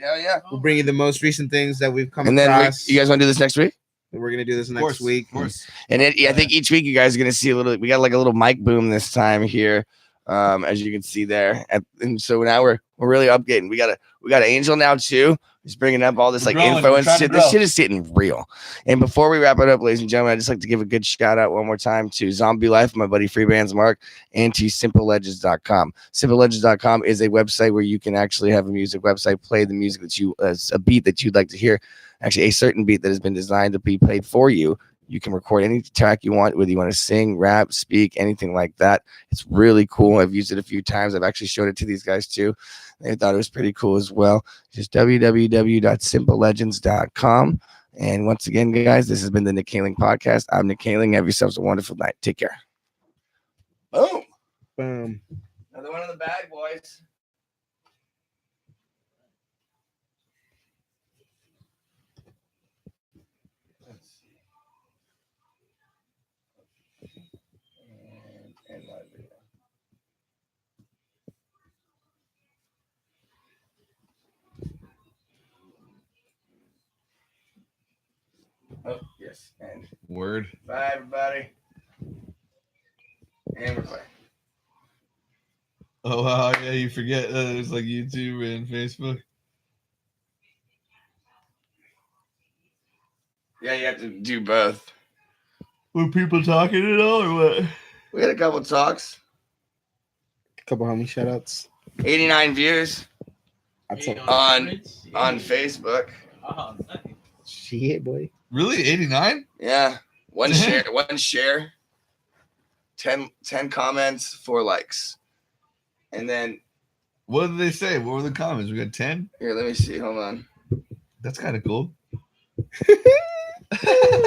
hell yeah. We'll bring you the most recent things that we've come And then across. you guys want to do this next week? We're gonna do this Of next course, week. Of course. And I think each week you guys are gonna see a little. We got like a little mic boom this time here, as you can see there. And so now we're really updating. We got Angel now too. He's bringing up all this We're like growing, info we're and trying to shit. This grow. shit is sitting real. And before we wrap it up, ladies and gentlemen, I'd just like to give a good shout out one more time to Zombie Life, my buddy Freebands Mark, and to SimpleLegends.com. SimpleLegends.com is a website where you can actually have a music website, play the music that you, a beat that you'd like to hear. Actually, a certain beat that has been designed to be played for you. You can record any track you want, whether you want to sing, rap, speak, anything like that. It's really cool. I've used it a few times. I've actually showed it to these guys too. They thought it was pretty cool as well. Just www.simplelegends.com. And once again, guys, this has been the Nick Haeling podcast. I'm Nick Haeling. Have yourselves a wonderful night. Take care. Boom. Boom. Another one in the bag, boys. Let's see. And live video. Oh, yes. And Word. bye, everybody. And we're playing. Oh wow, yeah, you forget there's like YouTube and Facebook. Yeah, you have to do both. Were people talking at all or what? We had a couple talks. Couple homie shout outs. 89 views That's on on Facebook. Oh, nice. shit, boy. Really? 89? Yeah. One share. 10 comments, 4 likes. And then What did they say? What were the comments? We got 10? here, let me see. Hold on. That's kind of cool.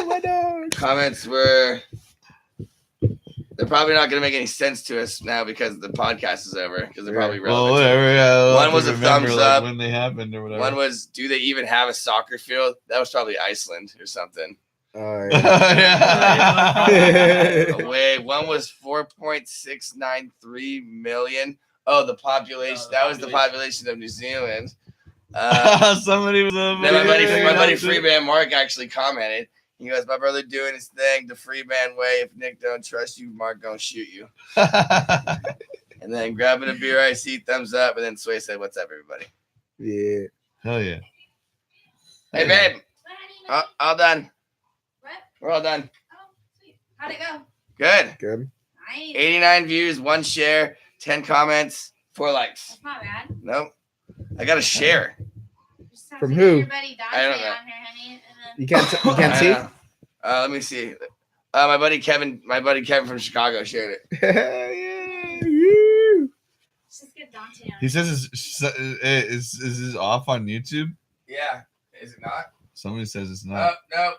My dog. Comments were they're probably not gonna make any sense to us now because the podcast is over. Because they're probably Well, relevant. whatever. Yeah, we'll One have to was a remember, thumbs like, up. when they happened or whatever. One was, do they even have a soccer field? That was probably Iceland or something. Oh, Yeah. Away. One was 4.693 million. Oh, the population. That was the population of New Zealand. Somebody was Then my buddy Freeman Mark actually commented. He goes, "My brother doing his thing the Freeman way. If Nick don't trust you, Mark gonna shoot you." And then grabbing a beer, I see thumbs up, and then Sway said, "What's up, everybody?" yeah. Hell yeah. Hey, babe, What? all done. What? We're all done. Oh, sweet. How'd it go? Good. Good. Nice. 89 views, 1 share, 10 comments, 4 likes. That's not bad. Nope. I got a share. Just have From to who? get Your buddy Dante I don't know. on here, honey. And then... You can't I see? know. Let me see. My buddy Kevin from Chicago shared it. Yeah. Woo. Just get Dante on. He says is this off on YouTube? Yeah. Is it not? Somebody says it's not. No.